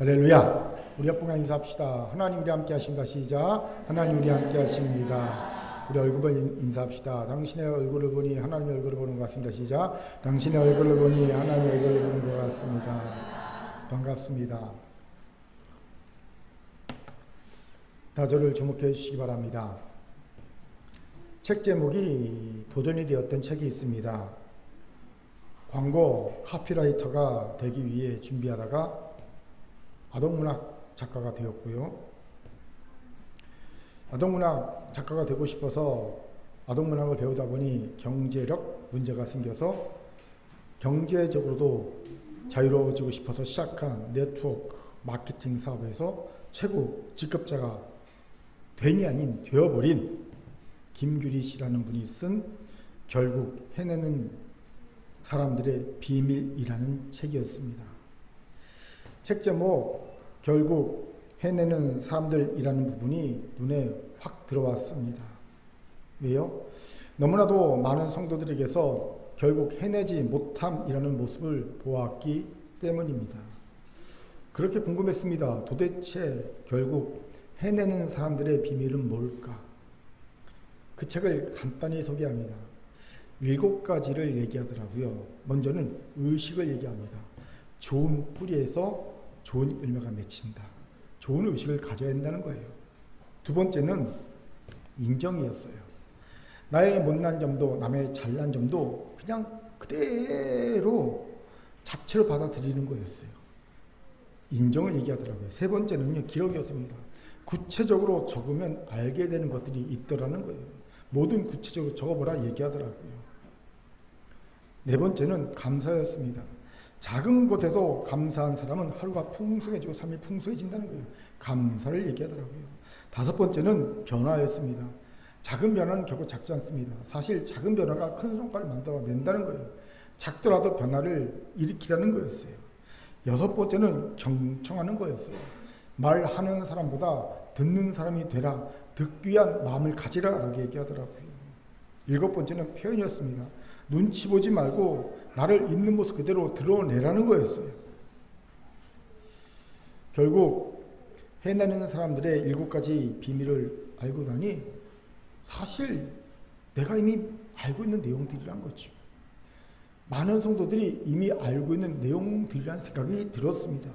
할렐루야. 우리 옆분과 인사합시다. 하나님 우리 함께 하신다. 시작. 하나님 우리 함께 하십니다. 우리 얼굴을 인사합시다. 당신의 얼굴을 보니 하나님의 얼굴을 보는 것 같습니다. 시작. 당신의 얼굴을 보니 하나님의 얼굴을 보는 것 같습니다. 반갑습니다. 다저를 주목해 주시기 바랍니다. 책 제목이 도전이 되었던 책이 있습니다. 광고 카피라이터가 되기 위해 준비하다가 아동문학 작가가 되었고요. 아동문학 작가가 되고 싶어서 아동문학을 배우다 보니 경제력 문제가 생겨서 경제적으로도 자유로워지고 싶어서 시작한 네트워크 마케팅 사업에서 최고 직급자가 된이 아닌 되어버린 김규리 씨라는 분이 쓴 결국 해내는 사람들의 비밀이라는 책이었습니다. 책 제목 결국 해내는 사람들이라는 부분이 눈에 확 들어왔습니다. 왜요? 너무나도 많은 성도들에게서 결국 해내지 못함이라는 모습을 보았기 때문입니다. 그렇게 궁금했습니다. 도대체 결국 해내는 사람들의 비밀은 뭘까? 그 책을 간단히 소개합니다. 7가지를 얘기하더라고요. 먼저는 의식을 얘기합니다. 좋은 뿌리에서 좋은 열매가 맺힌다. 좋은 의식을 가져야 한다는 거예요. 두 번째는 인정이었어요. 나의 못난 점도 남의 잘난 점도 그냥 그대로 자체로 받아들이는 거였어요. 인정을 얘기하더라고요. 세 번째는요, 기록이었습니다. 구체적으로 적으면 알게 되는 것들이 있더라는 거예요. 뭐든 구체적으로 적어보라 얘기하더라고요. 네 번째는 감사였습니다. 작은 것에도 감사한 사람은 하루가 풍성해지고 삶이 풍성해진다는 거예요. 감사를 얘기하더라고요. 다섯 번째는 변화였습니다. 작은 변화는 결국 작지 않습니다. 사실 작은 변화가 큰 성과를 만들어낸다는 거예요. 작더라도 변화를 일으키라는 거였어요. 여섯 번째는 경청하는 거였어요. 말하는 사람보다 듣는 사람이 되라. 듣기 위한 마음을 가지라 라고 얘기하더라고요. 일곱 번째는 표현이었습니다. 눈치 보지 말고 나를 있는 모습 그대로 드러내라는 거였어요. 결국 해내는 사람들의 7가지 비밀을 알고 나니 사실 내가 이미 알고 있는 내용들이란 거죠. 많은 성도들이 이미 알고 있는 내용들이라는 생각이 들었습니다.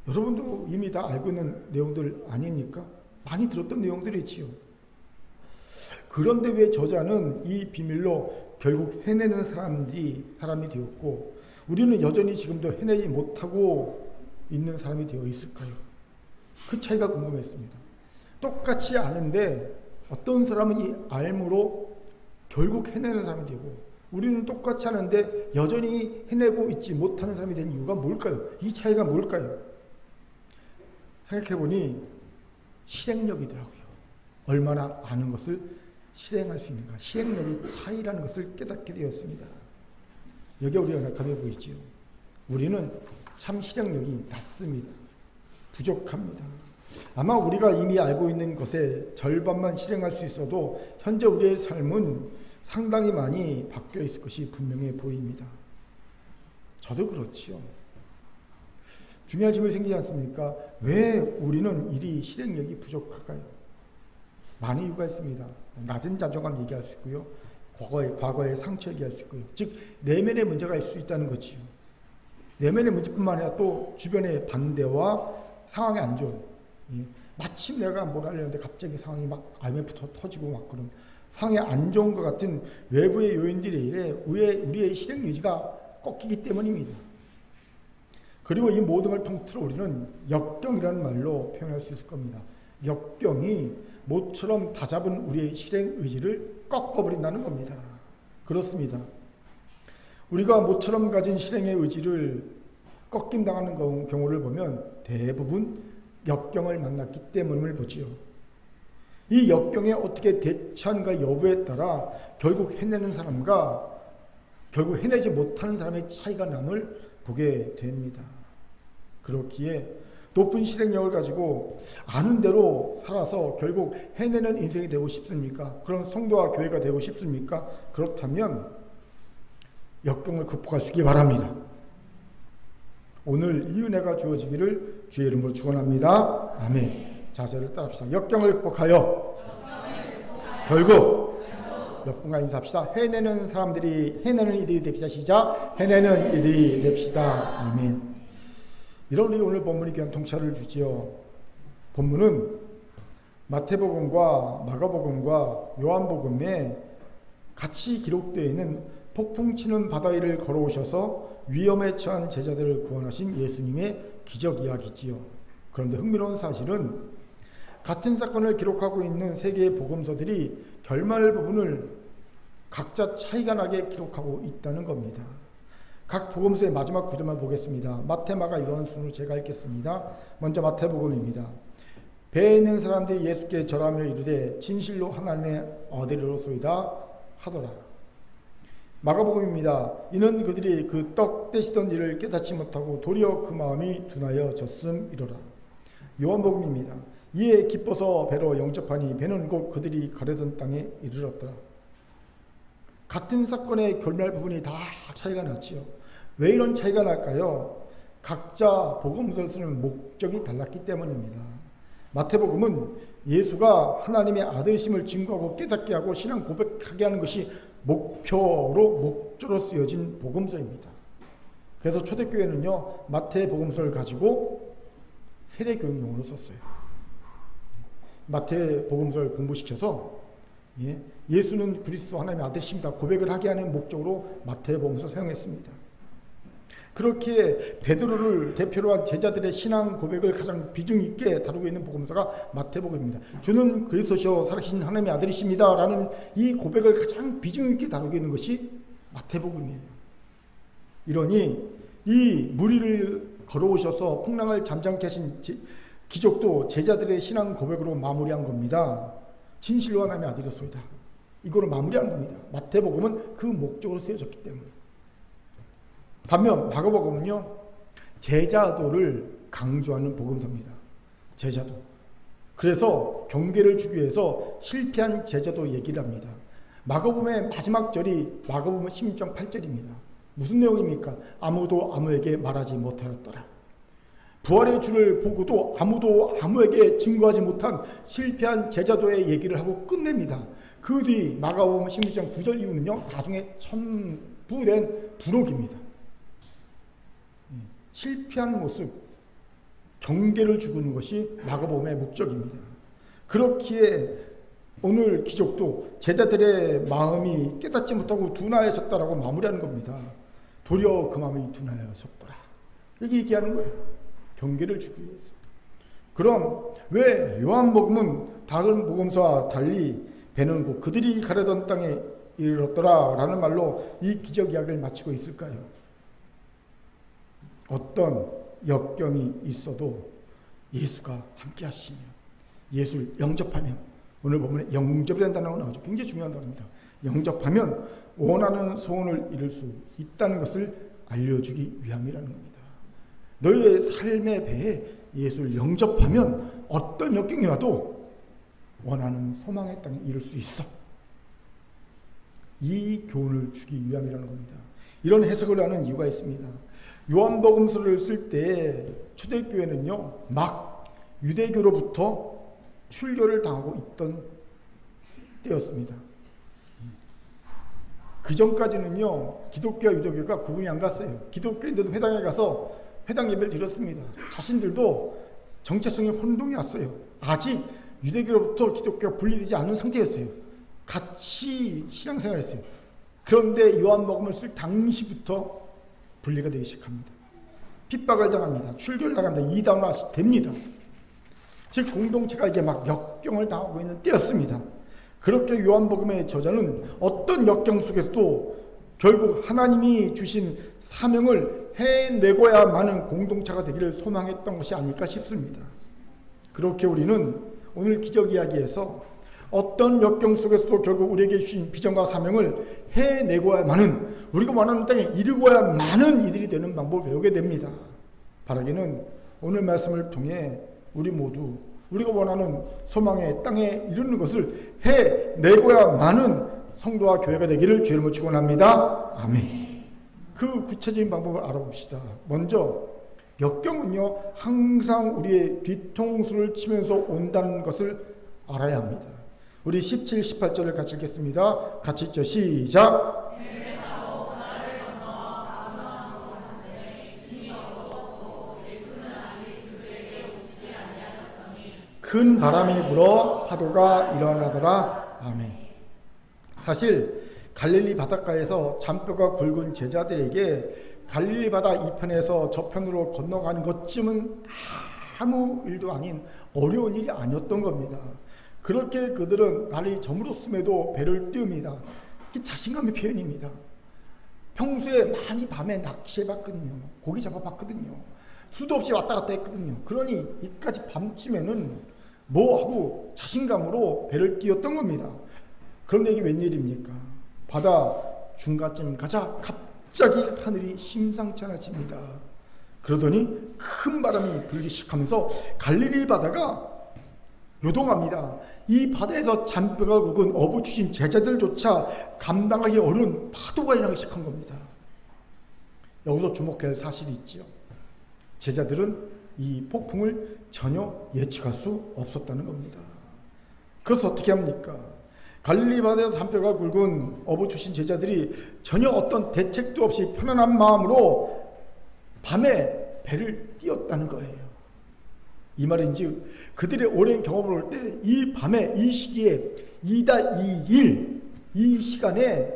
여러분도 이미 다 알고 있는 내용들 아닙니까? 많이 들었던 내용들이지요. 그런데 왜 저자는 이 비밀로 결국 해내는 사람이 되었고 우리는 여전히 지금도 해내지 못하고 있는 사람이 되어 있을까요? 그 차이가 궁금했습니다. 똑같이 아는데 어떤 사람은 이 알므로 결국 해내는 사람이 되고 우리는 똑같이 하는데 여전히 해내고 있지 못하는 사람이 된 이유가 뭘까요? 이 차이가 뭘까요? 생각해보니 실행력이더라고요. 얼마나 아는 것을 실행할 수 있는가. 실행력의 차이라는 것을 깨닫게 되었습니다. 여기에 우리가 가까이 보이지요. 우리는 참 실행력이 낮습니다. 부족합니다. 아마 우리가 이미 알고 있는 것의 절반만 실행할 수 있어도 현재 우리의 삶은 상당히 많이 바뀌어 있을 것이 분명해 보입니다. 저도 그렇지요. 중요한 질문이 생기지 않습니까? 왜 우리는 이리 실행력이 부족할까요? 많은 이유가 있습니다. 낮은 자존감 얘기할 수 있고요. 과거의 상처 얘기할 수 있고요. 즉 내면의 문제가 있을 수 있다는 거지요. 내면의 문제뿐만 아니라 또 주변의 반대와 상황이 안 좋은, 마침 내가 뭘 하려는데 갑자기 상황이 막 IMF 터지고 막 그런 상황이 안 좋은 것 같은 외부의 요인들이 이래 우리의 실행 의지가 꺾이기 때문입니다. 그리고 이 모든 걸 통틀어 우리는 역경이라는 말로 표현할 수 있을 겁니다. 역경이 모처럼 다잡은 우리의 실행 의지를 꺾어버린다는 겁니다. 그렇습니다. 우리가 모처럼 가진 실행의 의지를 꺾임당하는 경우를 보면 대부분 역경을 만났기 때문을 보지요. 이 역경에 어떻게 대처하는가 여부에 따라 결국 해내는 사람과 결국 해내지 못하는 사람의 차이가 남을 보게 됩니다. 그렇기에 높은 실행력을 가지고 아는 대로 살아서 결국 해내는 인생이 되고 싶습니까? 그런 성도와 교회가 되고 싶습니까? 그렇다면 역경을 극복하시기 바랍니다. 오늘 이 은혜가 주어지기를 주의 이름으로 축원합니다. 아멘. 자세를 따릅시다. 역경을 극복하여 결국 옆분과 인사합시다. 해내는 이들이 됩시다. 시작. 해내는 이들이 됩시다. 아멘. 이런 우리 오늘 본문이 귀한 통찰을 주지요. 본문은 마태복음과 마가복음과 요한복음에 같이 기록되어 있는 폭풍 치는 바다 위를 걸어오셔서 위험에 처한 제자들을 구원하신 예수님의 기적 이야기지요. 그런데 흥미로운 사실은 같은 사건을 기록하고 있는 세 개의 복음서들이 결말 부분을 각자 차이가 나게 기록하고 있다는 겁니다. 각 복음서의 마지막 구절만 보겠습니다. 마태, 마가, 요한 순으로 제가 읽겠습니다. 먼저 마태복음입니다. 배에 있는 사람들이 예수께 절하며 이르되 진실로 하나님의 아들이로소이다 하더라. 마가복음입니다. 이는 그들이 그 떡 떼시던 일을 깨닫지 못하고 도리어 그 마음이 둔하여졌음이로라. 요한복음입니다. 이에 기뻐서 배로 영접하니 배는 곧 그들이 가려던 땅에 이르렀더라. 같은 사건의 결말 부분이 다 차이가 났지요. 왜 이런 차이가 날까요? 각자 복음서를 쓰는 목적이 달랐기 때문입니다. 마태복음은 예수가 하나님의 아들이심을 증거하고 깨닫게 하고 신앙 고백하게 하는 것이 목조로 쓰여진 복음서입니다. 그래서 초대교회는요, 마태복음서를 가지고 세례교육용으로 썼어요. 마태복음서를 공부시켜서 예수는 그리스도 하나님의 아들이십니다 고백을 하게 하는 목적으로 마태복음서 사용했습니다. 그렇게 베드로를 대표로 한 제자들의 신앙 고백을 가장 비중 있게 다루고 있는 복음서가 마태복음입니다. 주는 그리스도시요 살아계신 하나님의 아들이십니다 라는 이 고백을 가장 비중 있게 다루고 있는 것이 마태복음이에요. 이러니 이 무리를 걸어오셔서 풍랑을 잠잠케 하신 기적도 제자들의 신앙 고백으로 마무리한 겁니다. 진실로 하나님의 아들이로소이다. 이거로 마무리한 겁니다. 마태복음은 그 목적으로 쓰여졌기 때문에. 반면 마가복음은요, 제자도를 강조하는 복음서입니다. 제자도. 그래서 경계를 주기 위해서 실패한 제자도 얘기를 합니다. 마가복음의 마지막 절이 마가복음 16.8절입니다. 무슨 내용입니까? 아무도 아무에게 말하지 못하였더라. 부활의 주를 보고도 아무도 아무에게 증거하지 못한 실패한 제자도의 얘기를 하고 끝냅니다. 그 뒤 마가복음 16.9절 이후는요, 나중에 첨부된 부록입니다. 실패한 모습, 경계를 주는 것이 마가복음의 목적입니다. 그렇기에 오늘 기적도 제자들의 마음이 깨닫지 못하고 둔하여졌다라고 마무리하는 겁니다. 도리어 그 마음이 둔하여졌더라. 이렇게 얘기하는 거예요. 경계를 주기 위해서. 그럼 왜 요한복음은 다른 복음서와 달리 배는 곧 그들이 가려던 땅에 이르렀더라 라는 말로 이 기적 이야기를 마치고 있을까요? 어떤 역경이 있어도 예수가 함께 하시며 예수를 영접하면, 오늘 보면 영접이라는 단어가 나오죠. 굉장히 중요한 단어입니다. 영접하면 원하는 소원을 이룰 수 있다는 것을 알려주기 위함이라는 겁니다. 너희의 삶의 배에 예수를 영접하면 어떤 역경이 와도 원하는 소망의 땅에 이룰 수 있어. 이 교훈을 주기 위함이라는 겁니다. 이런 해석을 하는 이유가 있습니다. 요한복음서를 쓸 때 초대교회는요, 막 유대교로부터 출교를 당하고 있던 때였습니다. 그 전까지는요, 기독교와 유대교가 구분이 안 갔어요. 기독교인들도 회당에 가서 회당 예배를 드렸습니다. 자신들도 정체성이 혼동이 왔어요. 아직 유대교로부터 기독교가 분리되지 않은 상태였어요. 같이 신앙생활을 했어요. 그런데 요한복음을 쓸 당시부터 분리가 되기 시작합니다. 핍박을 당합니다. 출교를 당합니다. 이단화 됩니다. 즉 공동체가 이제 막 역경을 당하고 있는 때였습니다. 그렇게 요한복음의 저자는 어떤 역경 속에서도 결국 하나님이 주신 사명을 해내고야만은 공동체가 되기를 소망했던 것이 아닐까 싶습니다. 그렇게 우리는 오늘 기적 이야기에서 어떤 역경 속에서도 결국 우리에게 주신 비전과 사명을 해내고야만은, 우리가 원하는 땅에 이르고야만은 이들이 되는 방법을 배우게 됩니다. 바라기는 오늘 말씀을 통해 우리 모두 우리가 원하는 소망의 땅에 이르는 것을 해내고야만은 성도와 교회가 되기를 주의 이름으로 축원합니다. 아멘. 그 구체적인 방법을 알아봅시다. 먼저 역경은요 항상 우리의 뒤통수를 치면서 온다는 것을 알아야 합니다. 우리 17, 18절을 같이 읽겠습니다. 같이 읽죠. 시작. 큰 바람이 불어 파도가 일어나더라. 아멘. 사실 갈릴리 바닷가에서 잔뼈가 굵은 제자들에게 갈릴리 바다 이편에서 저편으로 건너가는 것쯤은 아무 일도 아닌 어려운 일이 아니었던 겁니다. 그렇게 그들은 날이 저물었음에도 배를 띄웁니다. 이게 자신감의 표현입니다. 평소에 많이 밤에 낚시해봤거든요. 고기 잡아봤거든요. 수도 없이 왔다 갔다 했거든요. 그러니 이까지 밤쯤에는 뭐 하고 자신감으로 배를 띄웠던 겁니다. 그런데 이게 웬일입니까? 바다 중간쯤 가자 갑자기 하늘이 심상치 않아집니다. 그러더니 큰 바람이 불기 시작하면서 갈릴리 바다가 요동합니다. 이 바다에서 잔뼈가 굵은 어부 출신 제자들조차 감당하기 어려운 파도가 일어나기 시작한 겁니다. 여기서 주목해야 할 사실이 있지요. 제자들은 이 폭풍을 전혀 예측할 수 없었다는 겁니다. 그래서 어떻게 합니까? 갈릴리 바다에서 잔뼈가 굵은 어부 출신 제자들이 전혀 어떤 대책도 없이 편안한 마음으로 밤에 배를 띄웠다는 거예요. 이 말인즉 그들의 오랜 경험을 볼 때 이 밤에 이 시기에 2달 2일 이 시간에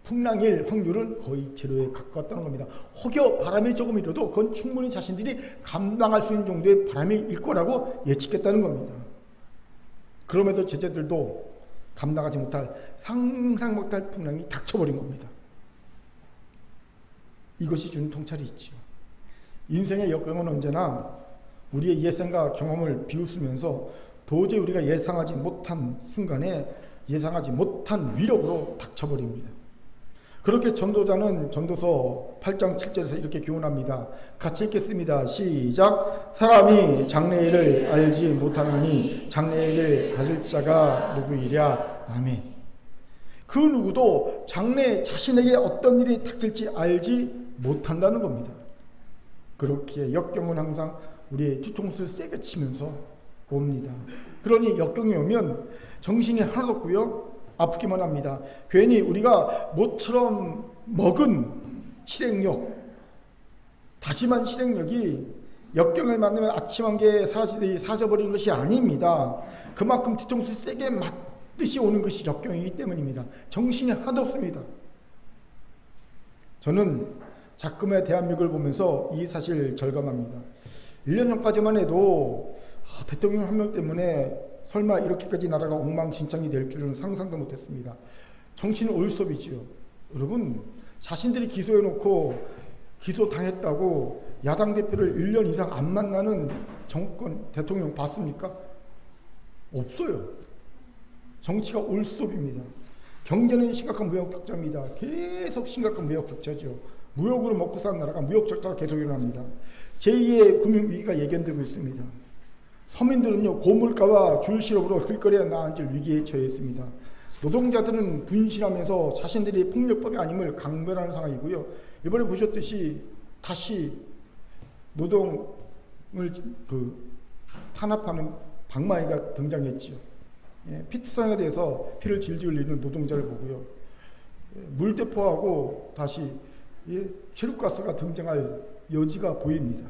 풍랑일 확률은 거의 제로에 가까웠다는 겁니다. 혹여 바람이 조금 일어도 그건 충분히 자신들이 감당할 수 있는 정도의 바람이 일 거라고 예측했다는 겁니다. 그럼에도 제자들도 감당하지 못할 상상 못할 풍랑이 닥쳐버린 겁니다. 이것이 주는 통찰이 있죠. 인생의 역경은 언제나 우리의 예상과 경험을 비웃으면서 도저히 우리가 예상하지 못한 순간에 예상하지 못한 위력으로 닥쳐버립니다. 그렇게 전도자는 전도서 8장 7절에서 이렇게 교훈합니다. 같이 읽겠습니다. 시작. 사람이 장래일을 알지 못하나니 장래일을 가질 자가 누구이랴. 아멘. 그 누구도 장래 자신에게 어떤 일이 닥칠지 알지 못한다는 겁니다. 그렇게 역경은 항상 우리의 뒤통수를 세게 치면서 옵니다. 그러니 역경이 오면 정신이 하나도 없고요. 아프기만 합니다. 괜히 우리가 모처럼 먹은 실행력, 다시만 실행력이 역경을 만나면 아침 한 개에 사라지듯이 사져버리는 것이 아닙니다. 그만큼 뒤통수 세게 맞듯이 오는 것이 역경이기 때문입니다. 정신이 하나도 없습니다. 저는 작금의 대한민국을 보면서 이 사실 절감합니다. 1년 전까지만 해도 대통령 한 명 때문에 설마 이렇게까지 나라가 엉망진창이 될 줄은 상상도 못했습니다. 정치는 올섭이지요. 여러분 자신들이 기소해놓고 기소당했다고 야당 대표를 1년 이상 안 만나는 정권 대통령 봤습니까? 없어요. 정치가 올섭입니다. 경제는 심각한 무역 적자입니다. 계속 심각한 무역 적자죠. 무역으로 먹고 사는 나라가 무역 적자가 계속 일어납니다. 제2의 금융위기가 예견되고 있습니다. 서민들은요 고물가와 줄실업으로 길거리에 나앉을 위기에 처해 있습니다. 노동자들은 분실하면서 자신들이 폭력법이 아님을 강변하는 상황이고요. 이번에 보셨듯이 다시 노동을 탄압하는 방망이가 등장했지요. 피투성에 대해서 피를 질질 흘리는 노동자를 보고요. 물대포하고 다시 체류가스가 등장할 여지가 보입니다.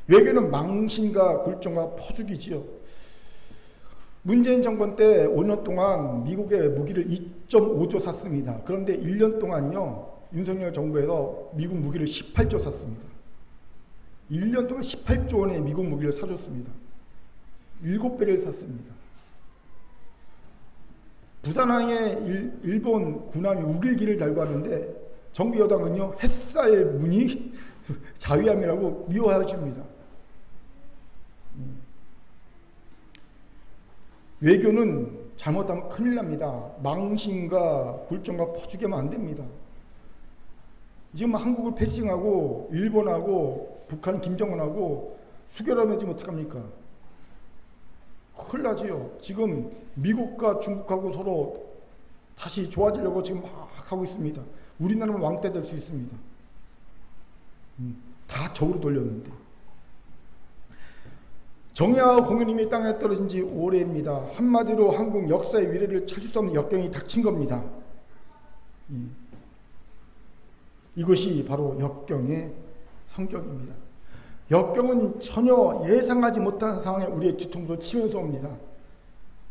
외교는 망신과 굴종과 퍼주기지요. 문재인 정권 때 5년 동안 미국의 무기를 2.5조 샀습니다. 그런데 1년 동안요 윤석열 정부에서 미국 무기를 18조 샀습니다. 1년 동안 18조 원의 미국 무기를 사줬습니다. 7배를 샀습니다. 부산항에 일본 군함이 우길기를 달고 하는데 정부 여당은요 햇살 무늬 자위함이라고 미워해 줍니다. 외교는 잘못하면 큰일 납니다. 망신과 굴종과 퍼주기만 안 됩니다. 지금 한국을 패싱하고 일본하고 북한 김정은하고 수결하면 지금 어떡합니까? 큰일 나지요. 지금 미국과 중국하고 서로 다시 좋아지려고 지금 막 하고 있습니다. 우리나라는 왕따 될 수 있습니다. 다 적으로 돌렸는데. 정의와 공의님이 땅에 떨어진 지 오래입니다. 한마디로 한국 역사의 위례를 찾을 수 없는 역경이 닥친 겁니다. 이것이 바로 역경의 성격입니다. 역경은 전혀 예상하지 못한 상황에 우리의 뒤통수를 치면서 옵니다.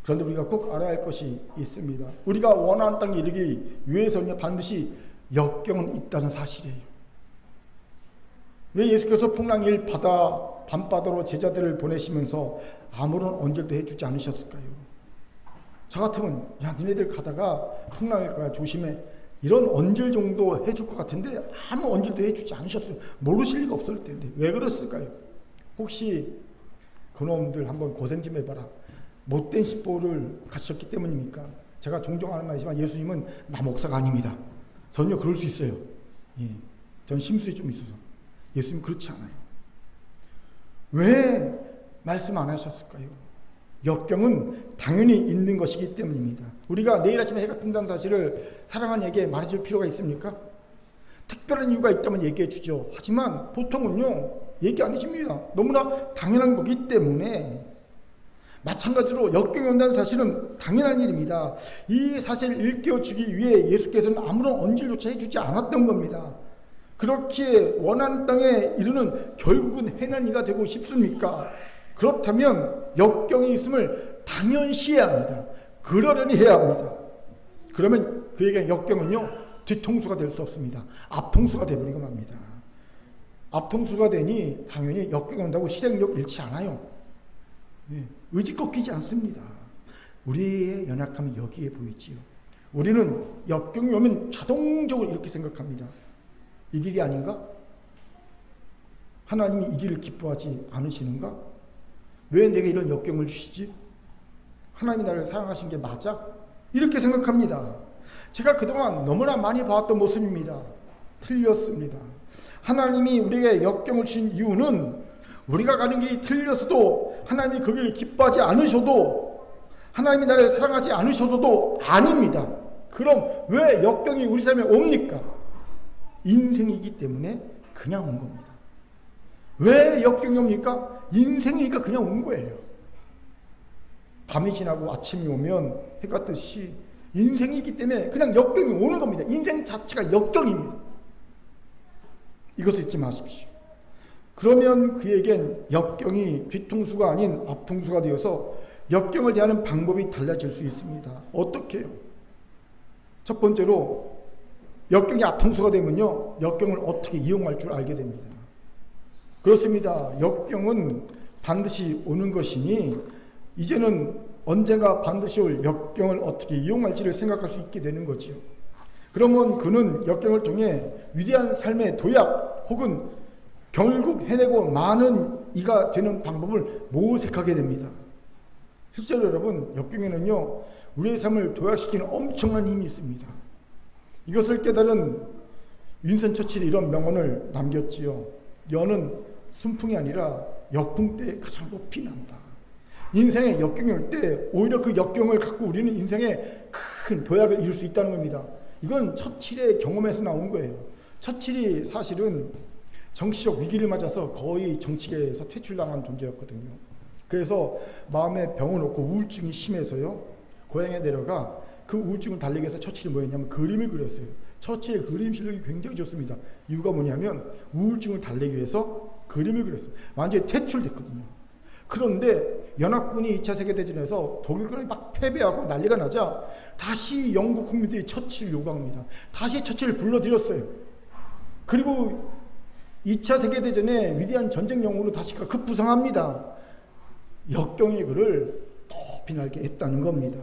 그런데 우리가 꼭 알아야 할 것이 있습니다. 우리가 원하는 땅에 이르기 위해서는 반드시 역경은 있다는 사실이에요. 왜 예수께서 풍랑일 바다 밤바다로 제자들을 보내시면서 아무런 언질도 해주지 않으셨을까요? 저 같으면 야 니네들 가다가 풍랑일 거야 조심해, 이런 언질 정도 해줄 것 같은데 아무 언질도 해주지 않으셨어요. 모르실 리가 없을 텐데 왜 그랬을까요? 혹시 그놈들 한번 고생 좀 해봐라, 못된 십보를 가셨기 때문입니까? 제가 종종 하는 말이지만 예수님은 나 목사가 아닙니다. 전혀 그럴 수 있어요. 전 심술이 좀 있어서. 예수님 그렇지 않아요. 왜 말씀 안 하셨을까요? 역경은 당연히 있는 것이기 때문입니다. 우리가 내일 아침에 해가 뜬다는 사실을 사랑하는 이에게 말해줄 필요가 있습니까? 특별한 이유가 있다면 얘기해 주죠. 하지만 보통은요 얘기 안 해줍니다. 너무나 당연한 거기 때문에. 마찬가지로 역경이 온다는 사실은 당연한 일입니다. 이 사실을 일깨워주기 위해 예수께서는 아무런 언질조차 해주지 않았던 겁니다. 그렇게 원하는 땅에 이르는 결국은 해난 이가 되고 싶습니까? 그렇다면 역경이 있음을 당연시해야 합니다. 그러려니 해야 합니다. 그러면 그에게 역경은요 뒤통수가 될 수 없습니다. 앞통수가 되버리고 맙니다. 앞통수가 되니 당연히 역경이 온다고 실행력 잃지 않아요. 의지 꺾이지 않습니다. 우리의 연약함이 여기에 보이지요. 우리는 역경이 오면 자동적으로 이렇게 생각합니다. 이 길이 아닌가? 하나님이 이 길을 기뻐하지 않으시는가? 왜 내게 이런 역경을 주시지? 하나님이 나를 사랑하신 게 맞아? 이렇게 생각합니다. 제가 그동안 너무나 많이 봐왔던 모습입니다. 틀렸습니다. 하나님이 우리에게 역경을 주신 이유는 우리가 가는 길이 틀려서도, 하나님이 그 길을 기뻐하지 않으셔도, 하나님이 나를 사랑하지 않으셔서도 아닙니다. 그럼 왜 역경이 우리 삶에 옵니까? 인생이기 때문에 그냥 온 겁니다. 왜 역경이 옵니까? 인생이니까 그냥 온 거예요. 밤이 지나고 아침이 오면 해가 뜨시 인생이기 때문에 그냥 역경이 오는 겁니다. 인생 자체가 역경입니다. 이것을 잊지 마십시오. 그러면 그에겐 역경이 뒤통수가 아닌 앞통수가 되어서 역경을 대하는 방법이 달라질 수 있습니다. 어떻게 해요? 첫 번째로 역경이 앞통수가 되면요 역경을 어떻게 이용할 줄 알게 됩니다. 그렇습니다. 역경은 반드시 오는 것이니 이제는 언젠가 반드시 올 역경을 어떻게 이용할지를 생각할 수 있게 되는 거지요. 그러면 그는 역경을 통해 위대한 삶의 도약 혹은 결국 해내고 많은 이가 되는 방법을 모색하게 됩니다. 실제로 여러분 역경에는요 우리의 삶을 도약시키는 엄청난 힘이 있습니다. 이것을 깨달은 윈스턴 처칠이 이런 명언을 남겼지요. 여는 순풍이 아니라 역풍 때 가장 높이 난다. 인생에 역경이 올 때 오히려 그 역경을 갖고 우리는 인생에 큰 도약을 이룰 수 있다는 겁니다. 이건 처칠의 경험에서 나온 거예요. 처칠이 사실은 정치적 위기를 맞아서 거의 정치계에서 퇴출당한 존재였거든요. 그래서 마음에 병을 얻고 우울증이 심해서요 고향에 내려가 그 우울증을 달래기 위해서 처칠이 뭐였냐면 그림을 그렸어요. 처칠의 그림 실력이 굉장히 좋습니다. 이유가 뭐냐면 우울증을 달래기 위해서 그림을 그렸어요. 완전히 퇴출됐거든요. 그런데 연합군이 2차 세계대전에서 독일군이 막 패배하고 난리가 나자 다시 영국 국민들이 처칠을 요구합니다. 다시 처칠을 불러들였어요. 그리고 2차 세계대전의 위대한 전쟁 영웅으로 다시 급부상합니다. 역경이 그를 높이 날게 했다는 겁니다.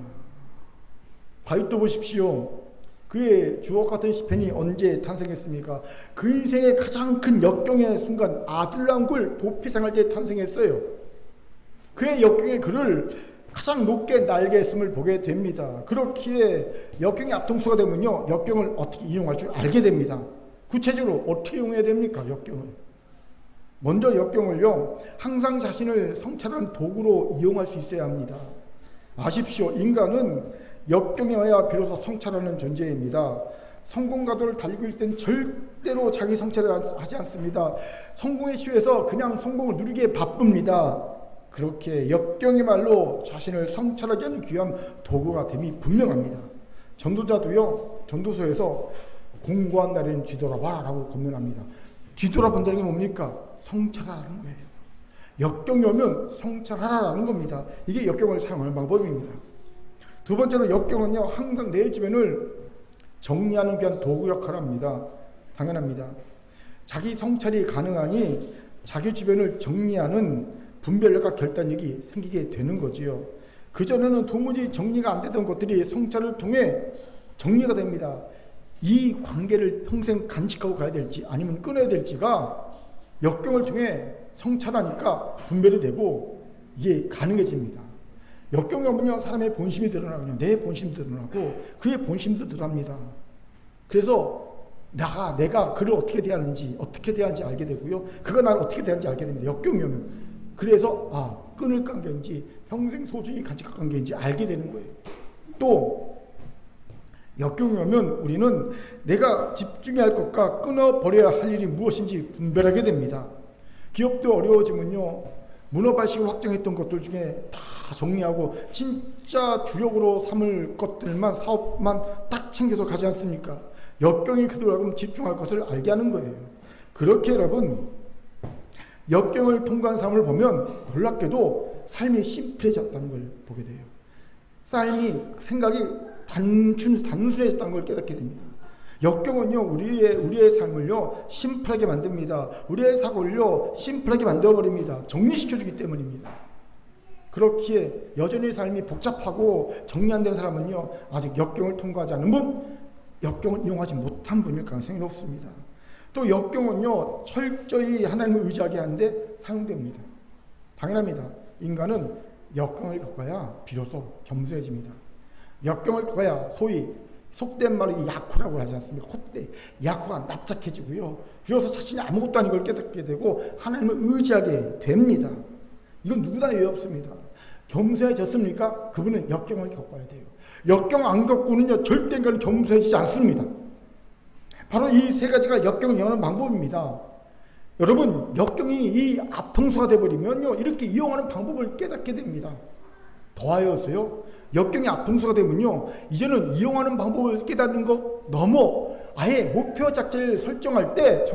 다윗도 보십시오. 그의 주옥 같은 시편이 언제 탄생했습니까? 그 인생의 가장 큰 역경의 순간 아들 낳은 걸 도피상할 때 탄생했어요. 그의 역경의 그를 가장 높게 날게 했음을 보게 됩니다. 그렇기에 역경의 앞통수가 되면요 역경을 어떻게 이용할 줄 알게 됩니다. 구체적으로 어떻게 이용해야 됩니까? 역경을 먼저 역경을요 항상 자신을 성찰하는 도구로 이용할 수 있어야 합니다. 아십시오. 인간은 역경에 와야 비로소 성찰하는 존재입니다. 성공가도를 달리고 있을 때는 절대로 자기 성찰을 하지 않습니다. 성공에 취해서 그냥 성공을 누리기에 바쁩니다. 그렇게 역경의 말로 자신을 성찰하게 하는 귀한 도구가 됨이 분명합니다. 전도자도요, 전도서에서 공고한 날에는 뒤돌아봐 라고 권면합니다. 뒤돌아본다는 게 뭡니까? 성찰하라는 거예요. 역경이 오면 성찰하라는 겁니다. 이게 역경을 사용하는 방법입니다. 두 번째로 역경은요, 항상 내 주변을 정리하는 귀한 도구 역할을 합니다. 당연합니다. 자기 성찰이 가능하니 자기 주변을 정리하는 분별력과 결단력이 생기게 되는 거지요. 그전에는 도무지 정리가 안 되던 것들이 성찰을 통해 정리가 됩니다. 이 관계를 평생 간직하고 가야 될지 아니면 끊어야 될지가 역경을 통해 성찰하니까 분별이 되고 이게 가능해집니다. 역경이 오면요, 사람의 본심이 드러나거든요. 내 본심이 드러나고 그의 본심도 드러납니다. 그래서 내가 그를 어떻게 대하는지 알게 되고요. 그가 나를 어떻게 대하는지 알게 됩니다. 역경이 오면. 그래서 끊을 관계인지 평생 소중히 간직할 관계인지 알게 되는 거예요. 또 역경이 오면 우리는 내가 집중해야 할 것과 끊어버려야 할 일이 무엇인지 분별하게 됩니다. 기업도 어려워지면요, 문어발식을 확장했던 것들 중에 다 정리하고 진짜 주력으로 삼을 것들만, 사업만 딱 챙겨서 가지 않습니까? 역경이 그들하고 집중할 것을 알게 하는 거예요. 그렇게 여러분, 역경을 통과한 삶을 보면 놀랍게도 삶이 심플해졌다는 걸 보게 돼요. 생각이 단순해졌다는 걸 깨닫게 됩니다. 역경은요, 우리의 삶을요, 심플하게 만듭니다. 우리의 사고를요, 심플하게 만들어버립니다. 정리시켜주기 때문입니다. 그렇기에 여전히 삶이 복잡하고 정리 안 된 사람은요, 아직 역경을 통과하지 않은 분, 역경을 이용하지 못한 분일 가능성이 높습니다. 또 역경은요, 철저히 하나님을 의지하게 하는데 사용됩니다. 당연합니다. 인간은 역경을 겪어야 비로소 겸손해집니다. 역경을 겪어야 소위 속된 말로 야코라고 하지 않습니까? 콧대 야코가 납작해지고요. 비로소 자신이 아무것도 아닌 걸 깨닫게 되고 하나님을 의지하게 됩니다. 이건 누구나 예외 없습니다. 겸손해졌습니까? 그분은 역경을 겪어야 돼요. 역경 안 겪고는요, 절대 인간은 겸손해지지 않습니다. 바로 이 세 가지가 역경을 이용하는 방법입니다. 여러분, 역경이 이 앞통수가 되어버리면요, 이렇게 이용하는 방법을 깨닫게 됩니다. 더하여서요, 역경이 앞통수가 되면요, 이제는 이용하는 방법을 깨닫는 것 넘어 아예 목표 자체를 정할 때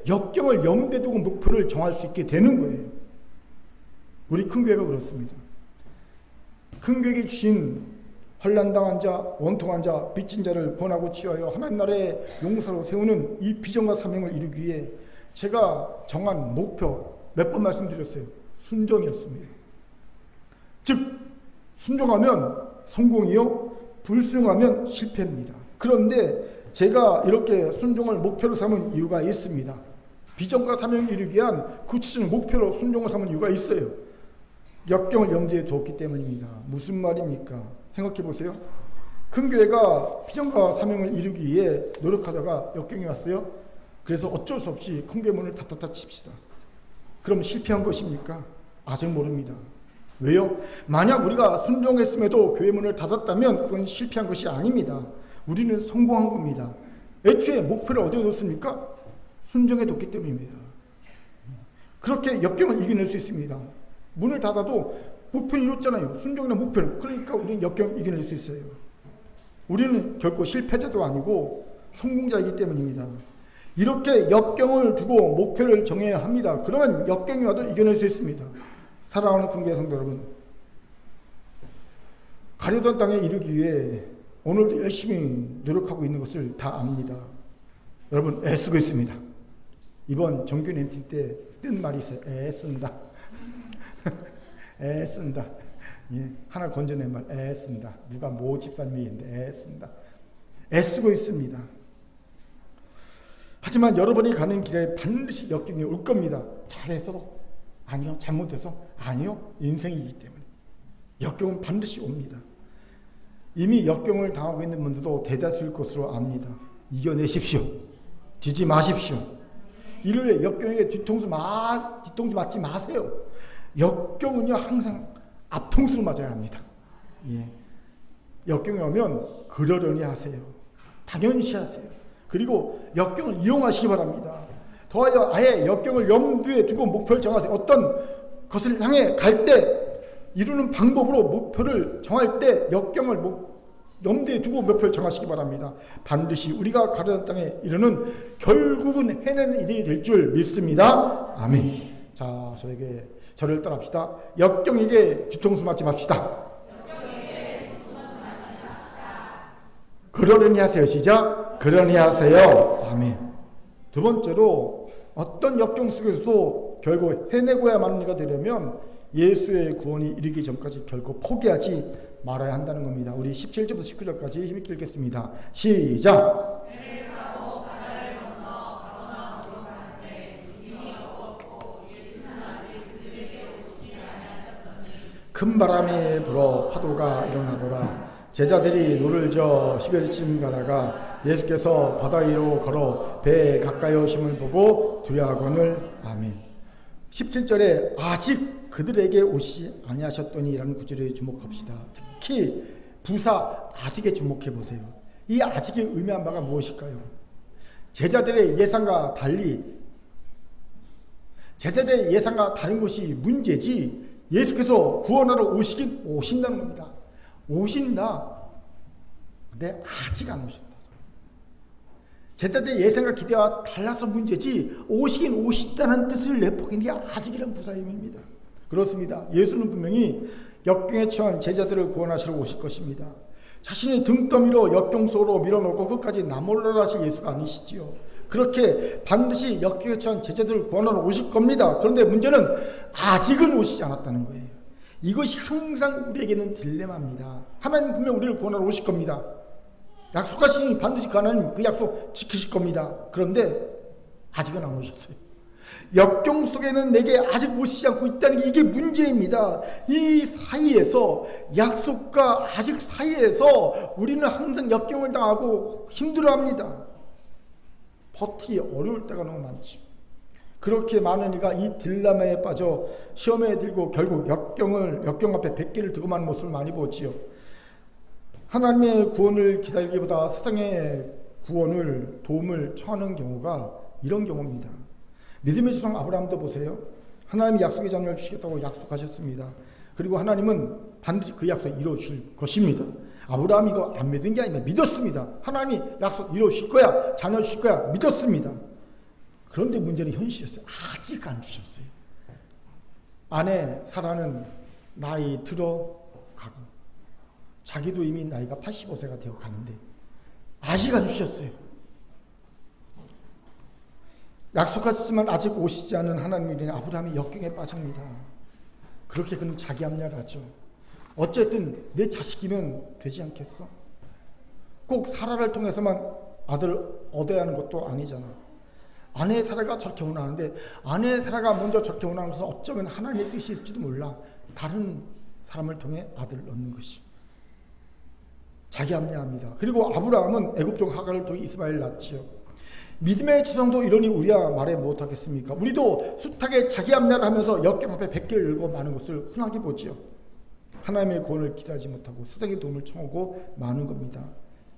역경을 염두에 두고 목표를 정할 수 있게 되는 거예요. 우리 큰 교회가 그렇습니다. 큰 교회에 주신 환난당한 자, 원통한 자, 빚진 자를 번하고 치유하여 하나님 나라의 용사로 세우는 이 비전과 사명을 이루기 위해 제가 정한 목표, 몇 번 말씀드렸어요. 순종이었습니다. 즉, 순종하면 성공이요, 불순종하면 실패입니다. 그런데 제가 이렇게 순종을 목표로 삼은 이유가 있습니다. 비전과 사명을 이루기 위한 구체적인 목표로 순종을 삼은 이유가 있어요. 역경을 염두에 두었기 때문입니다. 무슨 말입니까? 생각해 보세요. 큰 교회가 비전과 사명을 이루기 위해 노력하다가 역경이 왔어요. 그래서 어쩔 수 없이 큰 교회 문을 닫았다 칩시다. 그럼 실패한 것입니까? 아직 모릅니다. 왜요? 만약 우리가 순종했음에도 교회 문을 닫았다면 그건 실패한 것이 아닙니다. 우리는 성공한 겁니다. 애초에 목표를 어디에 뒀습니까? 순종해 뒀기 때문입니다. 그렇게 역경을 이겨낼 수 있습니다. 문을 닫아도 목표는 이뤘잖아요. 순종이나 목표는. 그러니까 우리는 역경을 이겨낼 수 있어요. 우리는 결코 실패자도 아니고 성공자이기 때문입니다. 이렇게 역경을 두고 목표를 정해야 합니다. 그러면 역경이 와도 이겨낼 수 있습니다. 사랑하는 큰교회 성도 여러분, 가려던 땅에 이르기 위해 오늘도 열심히 노력하고 있는 것을 다 압니다. 여러분, 애쓰고 있습니다. 이번 정규 렌팅 때 뜬 말이 있어요. 애쓴다. 애쓴다. 예, 하나 건져낸 말, 애쓴다. 누가 모 집사님이 있는데 애쓴다. 애쓰고 있습니다. 하지만 여러분이 가는 길에 반드시 역경이 올 겁니다. 잘해서도 아니요, 잘못해서 아니요, 인생이기 때문에 역경은 반드시 옵니다. 이미 역경을 당하고 있는 분들도 대다수일 것으로 압니다. 이겨내십시오. 지지 마십시오. 이를 위해 역경에게 뒤통수 맞지 마세요. 역경은요, 항상 앞통수로 맞아야 합니다. 예. 역경이 오면 그러려니 하세요. 당연시 하세요. 그리고 역경을 이용하시기 바랍니다. 더하여 아예 역경을 염두에 두고 목표를 정하세요. 어떤 것을 향해 갈 때 이루는 방법으로 목표를 정할 때 역경을 염두에 두고 목표를 정하시기 바랍니다. 반드시 우리가 가려는 땅에 이르는 결국은 해내는 이들이 될 줄 믿습니다. 아멘. 자, 저를 따라합시다. 역경에게 뒤통수 맞지 맙시다. 그러려니 하세요. 시작. 그러니 하세요. 아멘. 두 번째로 어떤 역경 속에서도 결국 해내고야만 이가 되려면 예수의 구원이 이르기 전까지 결코 포기하지 말아야 한다는 겁니다. 우리 17절부터 19절까지 힘있게 읽겠습니다. 시작. 큰 바람이 불어 파도가 일어나더라. 제자들이 노를 저 10여리쯤 가다가 예수께서 바다 위로 걸어 배에 가까이 오심을 보고 두려워하거늘. 아멘. 17절에 아직 그들에게 오시지 아니하셨더니 라는 구절에 주목합시다. 특히 부사 아직에 주목해 보세요. 이 아직의 의미한 바가 무엇일까요? 제자들의 예상과 다른 것이 문제지 예수께서 구원하러 오시긴 오신다는 겁니다. 오신다. 근데 아직 안 오셨다. 제자들의 예상과 기대와 달라서 문제지 오시긴 오신다는 뜻을 내포한 게 아직이란 부사임입니다. 그렇습니다. 예수는 분명히 역경에 처한 제자들을 구원하시러 오실 것입니다. 자신의 등더미로 역경 속으로 밀어넣고 끝까지 나몰라라 하실 예수가 아니시지요. 그렇게 반드시 역경에 처한 제자들을 구원하러 오실 겁니다. 그런데 문제는 아직은 오시지 않았다는 거예요. 이것이 항상 우리에게는 딜레마입니다. 하나님 분명 우리를 구원하러 오실 겁니다. 약속하시니 반드시 그 하나님 그 약속 지키실 겁니다. 그런데 아직은 안 오셨어요. 역경 속에는 내게 아직 오시지 않고 있다는 게 이게 문제입니다. 이 사이에서 약속과 아직 사이에서 우리는 항상 역경을 당하고 힘들어합니다. 버티기 어려울 때가 너무 많죠. 그렇게 많은 이가 이 딜레마에 빠져 시험에 들고 결국 역경 앞에 백기를 두고 마는 모습을 많이 보지요. 하나님의 구원을 기다리기보다 세상의 도움을 청하는 경우가 이런 경우입니다. 믿음의 조상 아브라함도 보세요. 하나님이 약속의 자녀를 주시겠다고 약속하셨습니다. 그리고 하나님은 반드시 그 약속을 이루어주실 것입니다. 아브라함이 이거 안 믿은 게 아니라 믿었습니다. 하나님이 약속 이루어주실 거야. 자녀 주실 거야. 믿었습니다. 그런데 문제는 현실이었어요. 아직 안 주셨어요. 아내 사라는 나이 들어가고 자기도 이미 나이가 85세가 되어 가는데 아직 안 주셨어요. 약속하셨지만 아직 오시지 않은 하나님이 아브라함이 역경에 빠집니다. 그렇게 그는 자기 합리화를 하죠. 어쨌든 내 자식이면 되지 않겠어? 꼭 사라를 통해서만 아들을 얻어야 하는 것도 아니잖아. 아내 사라가 저렇게 원하는데 아내 사라가 먼저 저렇게 원하는 것은 어쩌면 하나님의 뜻일지도 몰라. 다른 사람을 통해 아들을 얻는 것이. 자기 합리화합니다. 그리고 아브라함은 애굽족 하갈을 통해 이스마엘을 낳지요. 믿음의 지성도 이러니 우리야 말해 못하겠습니까? 우리도 숱하게 자기 합리화를 하면서 역경 앞에 백기를 열고 많은 것을 흔하게 보지요. 하나님의 구원을 기대하지 못하고 세상의 도움을 청하고 많은 겁니다.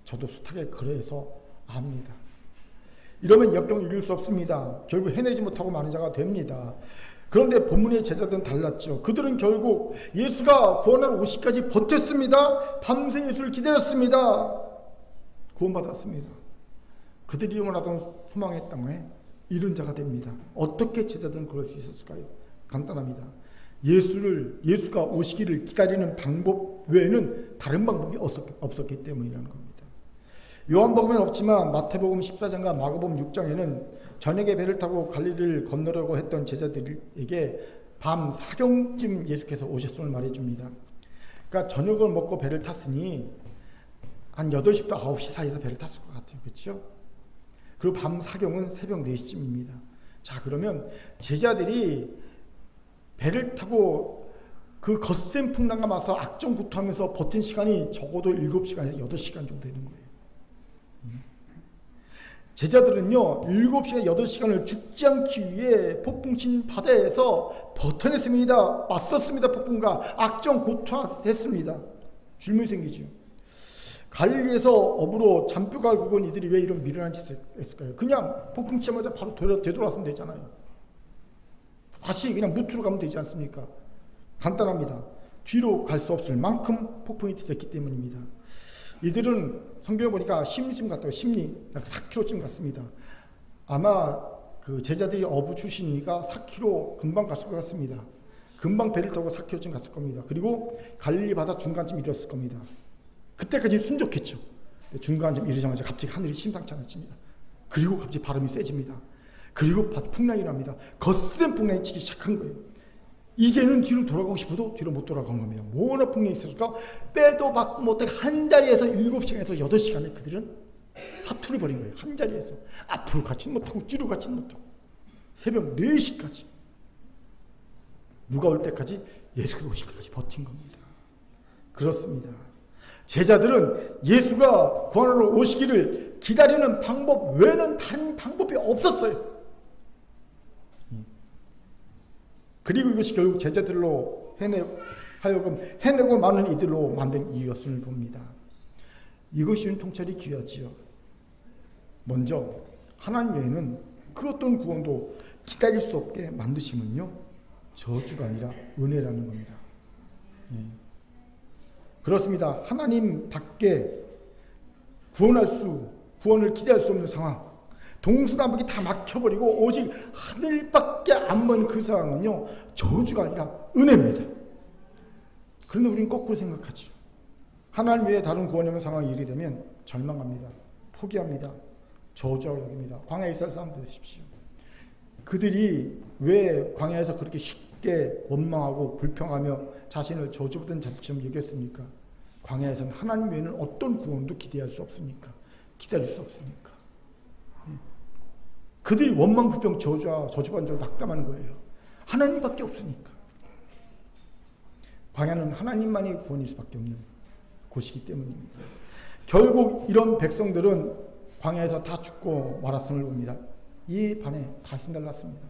저도 숱하게 그래서 압니다. 이러면 역경을 이길 수 없습니다. 결국 해내지 못하고 많은 자가 됩니다. 그런데 본문의 제자들은 달랐죠. 그들은 결국 예수가 구원하러 오시기까지 버텼습니다. 밤새 예수를 기다렸습니다. 구원받았습니다. 그들이 원하던 소망의 땅에 이른 자가 됩니다. 어떻게 제자들은 그럴 수 있었을까요? 간단합니다. 예수가 오시기를 기다리는 방법 외에는 다른 방법이 없었기 때문이라는 겁니다. 요한복음에는 없지만 마태복음 14장과 마가복음 6장에는 저녁에 배를 타고 갈릴리를 건너려고 했던 제자들에게 밤 사경쯤 예수께서 오셨음을 말해줍니다. 그러니까 저녁을 먹고 배를 탔으니 한 8시부터 9시 사이에서 배를 탔을 것 같아요. 그렇죠? 그리고 밤 사경은 새벽 4시쯤입니다. 자, 그러면 제자들이 배를 타고 그 거센 풍랑과 맞서 악정구토하면서 버틴 시간이 적어도 7시간에서 8시간 정도 되는 거예요. 제자들은요 7시간 8시간을 죽지 않기 위해 폭풍친 바다에서 버텨냈습니다. 맞섰습니다. 폭풍과 악정고토했습니다. 줄무이 생기죠. 갈릴리에서 업으로 잔뼈가 굵은 이들이 왜 이런 미련한 짓을 했을까요? 그냥 폭풍 치자마자 바로 되돌아서면 되잖아요. 다시 그냥 무트로 가면 되지 않습니까? 간단합니다. 뒤로 갈 수 없을 만큼 폭풍이 뒤졌기 때문입니다. 이들은 성경에 보니까 심리쯤 갔다고 심리 약 4km쯤 갔습니다. 아마 그 제자들이 어부 출신이니까 4km 금방 갔을 것 같습니다. 금방 배를 타고 4km쯤 갔을 겁니다. 그리고 갈릴리 바다 중간쯤 이뤘을 겁니다. 그때까지 순적했죠. 중간쯤 이르자마자 갑자기 하늘이 심상치 않아집니다. 그리고 갑자기 바람이 세집니다. 그리고 풍랑이 납니다. 거센 풍랑이 치기 시작한 거예요. 이제는 뒤로 돌아가고 싶어도 뒤로 못 돌아간 겁니다. 워낙 풍랑이 있었을까? 빼도 박도 못하게 한 자리에서 7시간에서 8시간을 그들은 사투를 벌인 거예요. 한 자리에서. 앞으로 가지는 못하고 뒤로 가지는 못하고 새벽 4시까지 누가 올 때까지 예수가 오실 때까지 버틴 겁니다. 그렇습니다. 제자들은 예수가 구원하러 오시기를 기다리는 방법 외에는 다른 방법이 없었어요. 그리고 이것이 결국 제자들로 하여금 해내고 많은 이들로 만든 이유였음을 봅니다. 이것이 윤통찰이 귀하지요. 먼저 하나님 외에는 그 어떤 구원도 기다릴 수 없게 만드심은요, 저주가 아니라 은혜라는 겁니다. 그렇습니다. 하나님밖에 구원을 기대할 수 없는 상황, 동서남북이 다 막혀버리고 오직 하늘밖에 안 보이는 그 상황은요, 저주가 아니라 은혜입니다. 그런데 우리는 거꾸로 생각하죠. 하나님 외에 다른 구원이 없는 상황이 일이 되면 절망합니다. 포기합니다. 저주라고 여깁니다. 광야에 있을 사람들 보십시오. 그들이 왜 광야에서 그렇게 쉽게 원망하고 불평하며 자신을 저주받은 자들처럼 여겼습니까? 광야에서는 하나님 외에는 어떤 구원도 기대할 수 없으니까, 기다릴 수 없으니까. 그들이 원망, 불평, 저주받은 줄 낙담하는 거예요. 하나님밖에 없으니까. 광야는 하나님만이 구원일 수밖에 없는 곳이기 때문입니다. 결국 이런 백성들은 광야에서 다 죽고 말았음을 봅니다. 이 반에 다 신달랐습니다.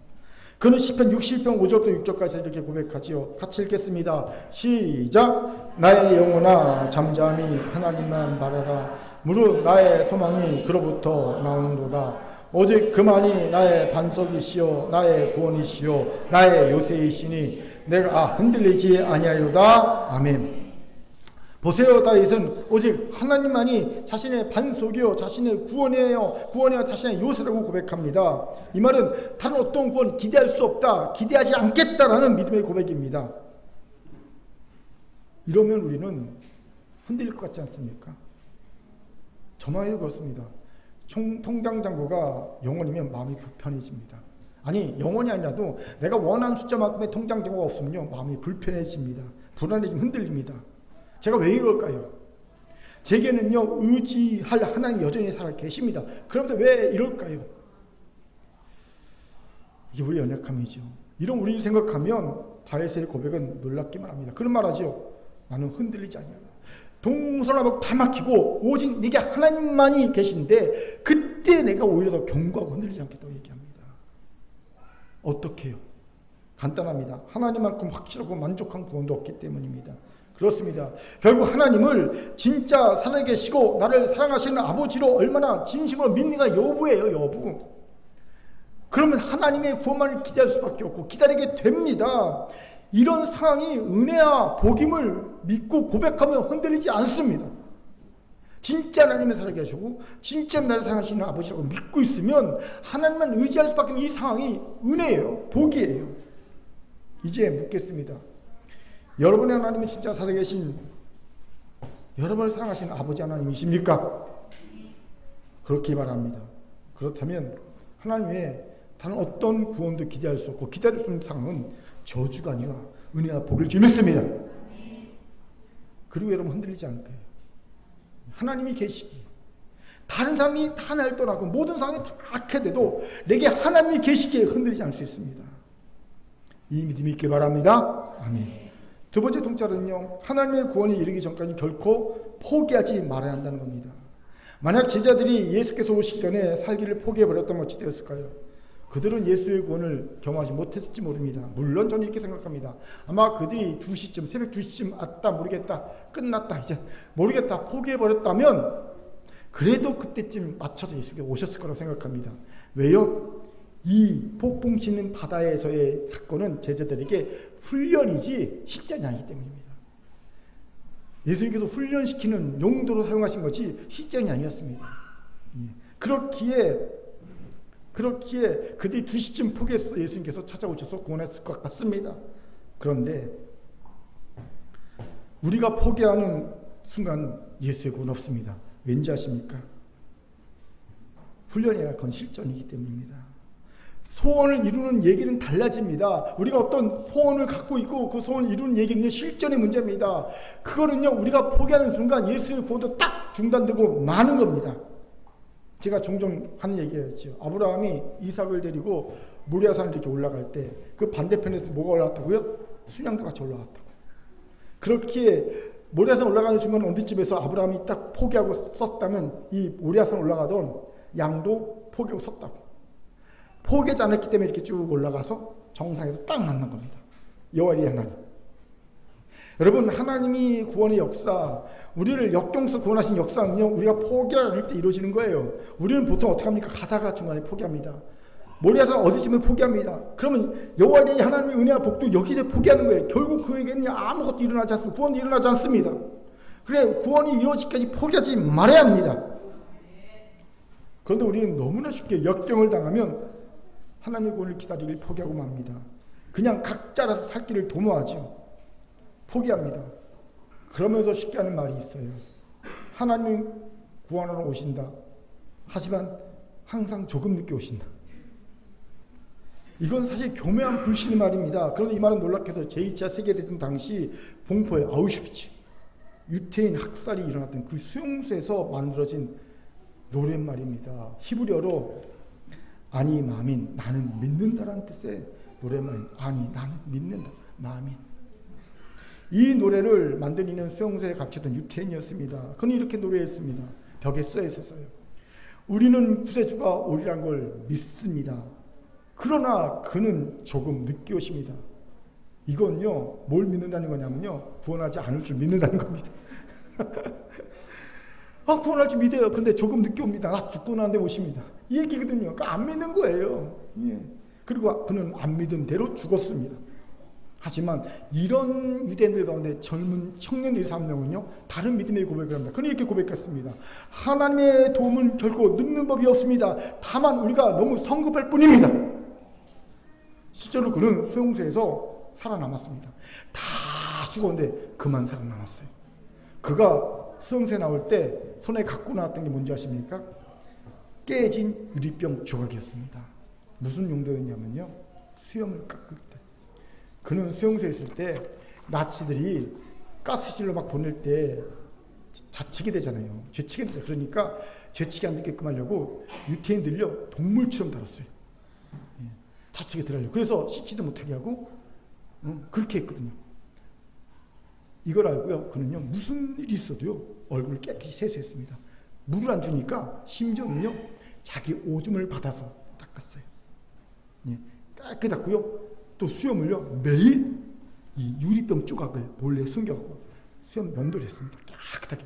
그는 시편 61편 5절부터 6절까지 이렇게 고백하지요. 같이 읽겠습니다. 시작. 나의 영혼아 잠잠히 하나님만 바라라. 무릇 나의 소망이 그로부터 나오는도다. 오직 그만이 나의 반석이시요 나의 구원이시요 나의 요새이시니 내가 흔들리지 아니하리로다. 아멘. 보세요. 다윗은 오직 하나님만이 자신의 반석이요 자신의 구원이요 자신의 요새라고 고백합니다. 이 말은 다른 어떤 구원 기대할 수 없다, 기대하지 않겠다라는 믿음의 고백입니다. 이러면 우리는 흔들릴 것 같지 않습니까? 저만해도 그렇습니다. 통장 잔고가 0원이면 마음이 불편해집니다. 아니 0원이 아니라도 내가 원하는 숫자만큼의 통장 잔고가 없으면요 마음이 불편해집니다. 불안해지면 흔들립니다. 제가 왜 이럴까요? 제게는요 의지할 하나님 여전히 살아 계십니다. 그런데 왜 이럴까요? 이게 우리 연약함이죠. 이런 우리를 생각하면 다윗의 고백은 놀랍기만 합니다. 그런 말하죠. 나는 흔들리지 않냐. 동서남북 다 막히고 오직 네게 하나님만이 계신데 그때 내가 오히려 더 견고하고 흔들리지 않겠다고 얘기합니다. 어떻게 해요? 간단합니다. 하나님만큼 확실하고 만족한 구원도 없기 때문입니다. 그렇습니다. 결국 하나님을 진짜 살아계시고 나를 사랑하시는 아버지로 얼마나 진심으로 믿는가 여부예요. 여부. 그러면 하나님의 구원만을 기대할 수밖에 없고 기다리게 됩니다. 이런 상황이 은혜와 복임을 믿고 고백하면 흔들리지 않습니다. 진짜 하나님을 살게 하시고 진짜 나를 사랑하시는 아버지라고 믿고 있으면 하나님만 의지할 수밖에 없는 이 상황이 은혜예요. 복이에요. 이제 묻겠습니다. 여러분의 하나님이 진짜 살아계신 여러분을 사랑하시는 아버지 하나님이십니까? 그렇게 말합니다. 그렇다면 하나님 외에 다른 어떤 구원도 기대할 수 없고 기다릴 수 없는 상황은 저주가 아니라 은혜와 복일 줄 믿습니다. 그리고 여러분 흔들리지 않을 거예요. 하나님이 계시기 다른 사람이 다 날 떠나고 모든 상황이 다 악해돼도 내게 하나님이 계시기에 흔들리지 않을 수 있습니다. 이 믿음이 있길 바랍니다. 아멘. 두 번째 통찰은요, 하나님의 구원이 이르기 전까지 결코 포기하지 말아야 한다는 겁니다. 만약 제자들이 예수께서 오시기 전에 살기를 포기해버렸다면 어찌 되었을까요? 그들은 예수의 구원을 경험하지 못했을지 모릅니다. 물론 저는 이렇게 생각합니다. 아마 그들이 2시쯤, 새벽 2시쯤 아따 모르겠다, 끝났다, 이제 모르겠다 포기해버렸다면 그래도 그때쯤 맞춰서 예수께 오셨을 거라고 생각합니다. 왜요? 이 폭풍 치는 바다에서의 사건은 제자들에게 훈련이지 실전이 아니기 때문입니다. 예수님께서 훈련시키는 용도로 사용하신 것이 실전이 아니었습니다. 그렇기에 그들이 2시쯤 포기해서 예수님께서 찾아오셔서 구원했을 것 같습니다. 그런데 우리가 포기하는 순간 예수의 구원 없습니다. 왠지 아십니까? 훈련이라 그건 실전이기 때문입니다. 소원을 이루는 얘기는 달라집니다. 우리가 어떤 소원을 갖고 있고 그 소원을 이루는 얘기는 실전의 문제입니다. 그거는요, 우리가 포기하는 순간 예수의 구원도 딱 중단되고 마는 겁니다. 제가 종종 하는 얘기였죠. 아브라함이 이삭을 데리고 모리아산을 이렇게 올라갈 때 그 반대편에서 뭐가 올라왔다고요? 순양도 같이 올라왔다고. 그렇게 모리아산 올라가는 중간 어디쯤에서 아브라함이 딱 포기하고 섰다면 이 모리아산 올라가던 양도 포기하고 섰다고. 포기하지 않았기 때문에 이렇게 쭉 올라가서 정상에서 딱 만난 겁니다. 여호와의 하나님. 여러분, 하나님이 구원의 역사, 우리를 역경에서 구원하신 역사는요, 우리가 포기할 때 이루어지는 거예요. 우리는 보통 어떻게 합니까? 가다가 중간에 포기합니다. 모리아산 어디쯤에 포기합니다. 그러면 여호와의 하나님의 은혜와 복도 여기에 포기하는 거예요. 결국 그에게는 아무것도 일어나지 않습니다. 구원도 일어나지 않습니다. 그래, 구원이 이루어지기까지 포기하지 말아야 합니다. 그런데 우리는 너무나 쉽게 역경을 당하면 하나님의 구원을 기다리길 포기하고 맙니다. 그냥 각자 알아서 살 길을 도모하죠. 포기합니다. 그러면서 쉽게 하는 말이 있어요. 하나님 구원하러 오신다. 하지만 항상 조금 늦게 오신다. 이건 사실 교묘한 불신의 말입니다. 그런데 이 말은 놀랍게도 제2차 세계대전 당시 봉포의 아우슈비츠, 유태인 학살이 일어났던 그 수용소에서 만들어진 노랫말입니다. 히브리어로 아니 마민, 나는 믿는다라는 뜻의 노랫말입니다. 아니, 나는 믿는다, 마민. 이 노래를 만든 이는 수용소에 갇혔던 유태인이었습니다. 그는 이렇게 노래했습니다. 벽에 써 있었어요. 우리는 구세주가 오리란 걸 믿습니다. 그러나 그는 조금 늦게 오십니다. 이건요, 뭘 믿는다는 거냐면요, 구원하지 않을 줄 믿는다는 겁니다. 구원할 줄 믿어요. 근데 조금 늦게 옵니다. 나 죽고 난 데 오십니다. 이 얘기거든요. 그러니까 안 믿는 거예요. 예. 그리고 그는 안 믿은 대로 죽었습니다. 하지만 이런 유대인들 가운데 젊은 청년들이 3명은요, 다른 믿음의 고백을 합니다. 그는 이렇게 고백했습니다. 하나님의 도움은 결코 늦는 법이 없습니다. 다만 우리가 너무 성급할 뿐입니다. 실제로 그는 수용소에서 살아남았습니다. 다 죽었는데 그만 살아남았어요. 그가 수용소에 나올 때 손에 갖고 나왔던 게 뭔지 아십니까? 깨진 유리병 조각이었습니다. 무슨 용도였냐면요, 수염을 깎을 때. 그는 수용소에 있을 때 나치들이 가스실로 막 보낼 때 자치게 되잖아요. 죄치게 되죠. 그러니까 죄치게 안 듣게끔 하려고 유태인들요, 동물처럼 다뤘어요. 자치게 들으려고. 그래서 씻지도 못하게 하고 그렇게 했거든요. 이걸 알고요, 그는요, 무슨 일이 있어도요 얼굴을 깨끗이 세수했습니다. 물을 안 주니까 심지어는요, 자기 오줌을 받아서 닦았어요. 깨끗이 닦고요, 또 수염을요 매일 이 유리병 조각을 몰래 숨겨갖고 수염 면도를 했습니다. 깨끗하게.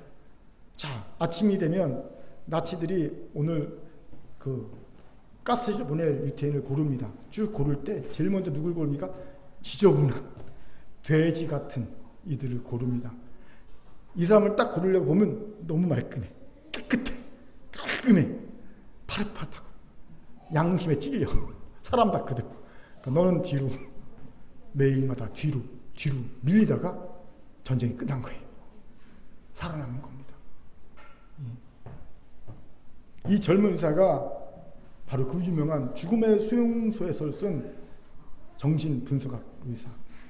자, 아침이 되면 나치들이 오늘 그 가스실에 보낼 유태인을 고릅니다. 쭉 고를 때 제일 먼저 누굴 고릅니까? 지저분한 돼지 같은 이들을 고릅니다. 이 사람을 딱 고르려고 보면 너무 말끔해, 깨끗해, 깔끔해, 파릇파릇하고 양심에 찔려. 사람답거든. 그러니까 너는 뒤로, 매일마다 뒤로 밀리다가 전쟁이 끝난 거예요. 살아남은 겁니다. 이 젊은 의사가 바로 그 유명한 죽음의 수용소에서 쓴 정신분석학 의사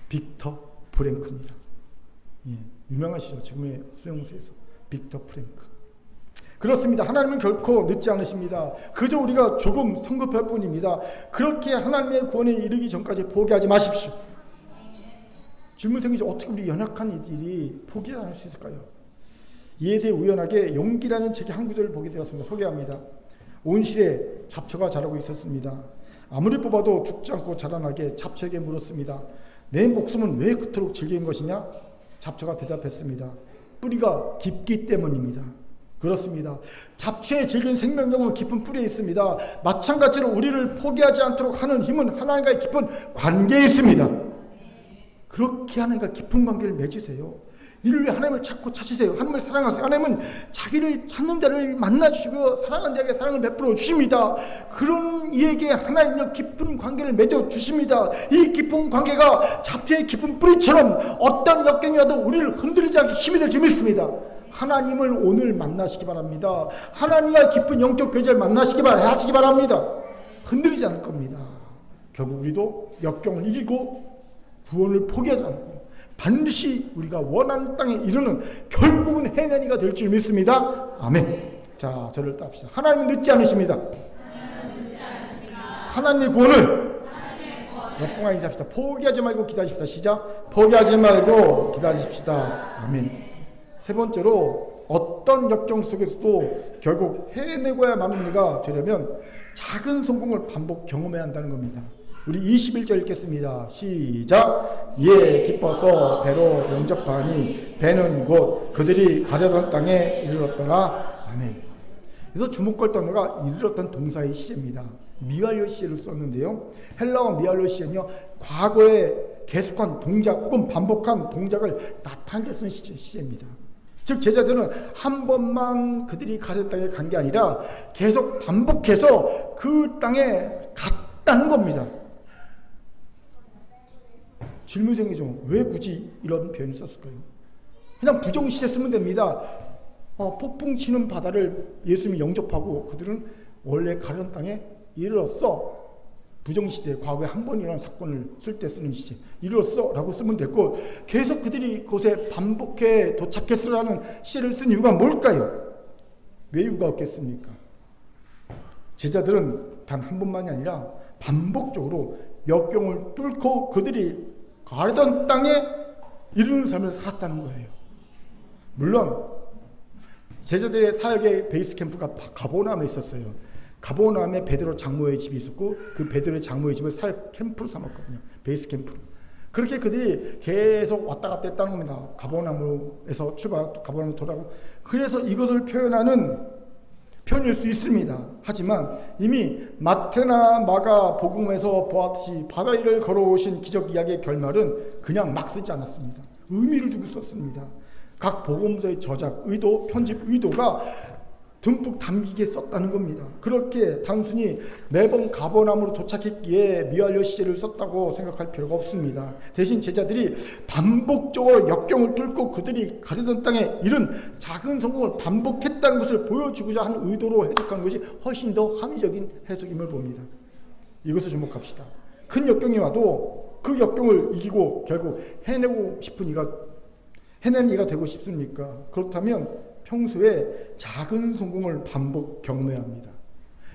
빅터 프랭크입니다. 유명하시죠? 죽음의 수용소에서 빅터 프랭크. 그렇습니다. 하나님은 결코 늦지 않으십니다. 그저 우리가 조금 성급할 뿐입니다. 그렇게 하나님의 구원에 이르기 전까지 포기하지 마십시오. 질문 생기죠. 어떻게 우리 연약한 이들이 포기할 수 있을까요? 이에 대해 우연하게 용기라는 책의 한 구절을 보게 되었습니다. 소개합니다. 온실에 잡초가 자라고 있었습니다. 아무리 뽑아도 죽지 않고 자라나게 잡초에게 물었습니다. 내 목숨은 왜 그토록 질긴 것이냐? 잡초가 대답했습니다. 뿌리가 깊기 때문입니다. 그렇습니다. 잡초의 질긴 생명력은 깊은 뿌리에 있습니다. 마찬가지로 우리를 포기하지 않도록 하는 힘은 하나님과의 깊은 관계에 있습니다. 그렇게 하나님과 깊은 관계를 맺으세요. 이를 위해 하나님을 찾고 찾으세요. 하나님을 사랑하세요. 하나님은 자기를 찾는 자를 만나주시고 사랑하는 자에게 사랑을 베풀어 주십니다. 그런 이에게 하나님과 깊은 관계를 맺어 주십니다. 이 깊은 관계가 잡초의 깊은 뿌리처럼 어떤 역경이 와도 우리를 흔들리지 않게 힘이 될 줄 믿습니다. 하나님을 오늘 만나시기 바랍니다. 하나님과 깊은 영적 교제를 하시기 바랍니다. 흔들리지 않을 겁니다. 결국 우리도 역경을 이기고 구원을 포기하지 않고 반드시 우리가 원하는 땅에 이르는 결국은 해내니가 될 줄 믿습니다. 아멘. 자, 저를 따릅시다. 하나님은 늦지 않으십니다. 하나님의 구원을 역동하게 인사합시다. 포기하지 말고 기다리십시다. 시작. 포기하지 말고 기다리십시다. 아멘. 세 번째로 어떤 역경 속에서도 결국 해내고야만 우리가 되려면 작은 성공을 반복 경험해야 한다는 겁니다. 우리 21절 읽겠습니다. 시작. 예, 기뻐서 배로 영접하니 배는 곧 그들이 가려던 땅에 이르렀더라. 아멘. 그래서 주목할 단어가 이르렀던 동사의 시제입니다. 미완료 시제를 썼는데요. 헬라어 미완료 시제는요, 과거에 계속한 동작 혹은 반복한 동작을 나타내게 쓴 시제입니다. 즉 제자들은 한 번만 그들이 가려던 땅에 간 게 아니라 계속 반복해서 그 땅에 갔다는 겁니다. 질문생이죠. 왜 굳이 이런 표현을 썼을까요? 그냥 부정시제 쓰면 됩니다. 폭풍 치는 바다를 예수님이 영접하고 그들은 원래 가려던 땅에 이르렀어. 부정시대, 과거에 한 번 일어난 사건을 쓸 때 쓰는 시제. 이르렀어 라고 쓰면 됐고, 계속 그들이 그곳에 반복해 도착했으라는 시제를 쓴 이유가 뭘까요? 왜 이유가 없겠습니까? 제자들은 단 한 번만이 아니라 반복적으로 역경을 뚫고 그들이 가려던 땅에 이르는 삶을 살았다는 거예요. 물론 제자들의 사역의 베이스 캠프가 가버나움에 있었어요. 가버나움에 베드로 장로의 집이 있었고 그 베드로의 장로의 집을 사역 캠프로 삼았거든요. 베이스 캠프로. 그렇게 그들이 계속 왔다 갔다 했다는 겁니다. 가버나움에서 출발하고 가버나움으로 돌아오고. 그래서 이것을 표현하는 표현일 수 있습니다. 하지만 이미 마태나 마가 복음에서 보았듯이 바다 위를 걸어오신 기적 이야기의 결말은 그냥 막 쓰지 않았습니다. 의미를 두고 썼습니다. 각 복음서의 저작 의도, 편집 의도가 듬뿍 담기게 썼다는 겁니다. 그렇게 단순히 매번 가버나움으로 도착했기에 미완료 시제를 썼다고 생각할 필요가 없습니다. 대신 제자들이 반복적으로 역경을 뚫고 그들이 가려던 땅에 이른 작은 성공을 반복했다는 것을 보여주고자 하는 의도로 해석하는 것이 훨씬 더 합리적인 해석임을 봅니다. 이것을 주목합시다. 큰 역경이 와도 그 역경을 이기고 결국 해내고 싶은 이가 해내는 이가 되고 싶습니까? 그렇다면 평소에 작은 성공을 반복 경험해야 합니다.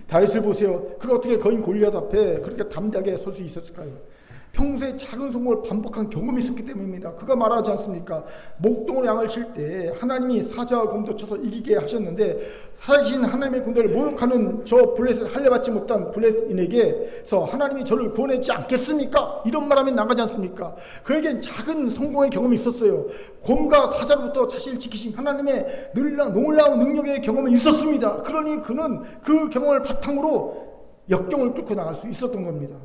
다윗을 보세요. 그가 어떻게 거인 골리앗 앞에 그렇게 담대하게 설 수 있었을까요? 평소에 작은 성공을 반복한 경험이 있었기 때문입니다. 그가 말하지 않습니까? 목동으로 양을 칠 때 하나님이 사자와 곰도 쳐서 이기게 하셨는데 살아계신 하나님의 군대를 모욕하는 저 블레셋을 할례받지 못한 블레셋인에게서 하나님이 저를 구원했지 않겠습니까? 이런 말하면 나가지 않습니까? 그에겐 작은 성공의 경험이 있었어요. 곰과 사자로부터 자신을 지키신 하나님의 놀라운 능력의 경험이 있었습니다. 그러니 그는 그 경험을 바탕으로 역경을 뚫고 나갈 수 있었던 겁니다.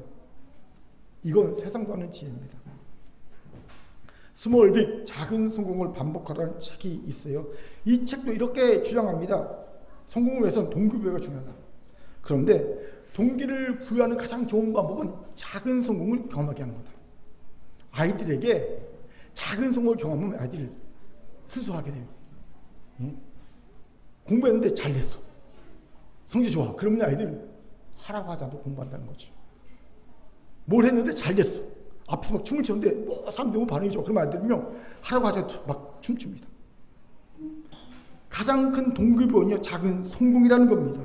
이건 세상도 하는 지혜입니다. 스몰 빅, 작은 성공을 반복하라는 책이 있어요. 이 책도 이렇게 주장합니다. 성공을 위해서는 동기부여가 중요하다. 그런데 동기를 부여하는 가장 좋은 방법은 작은 성공을 경험하게 하는 거다. 아이들에게 작은 성공을 경험하면 아이들이 스스로 하게 돼요. 공부했는데 잘 됐어. 성적 좋아. 그러면 아이들 하라고 하지 않고 공부한다는 거죠. 뭘 했는데 잘 됐어. 앞에서 막 춤을 췄는데 사람들이 너무 반응이 좋아. 그러면 아이들은요 하라고 하지 않고 막 춤춥니다. 가장 큰 동기부여는요 작은 성공이라는 겁니다.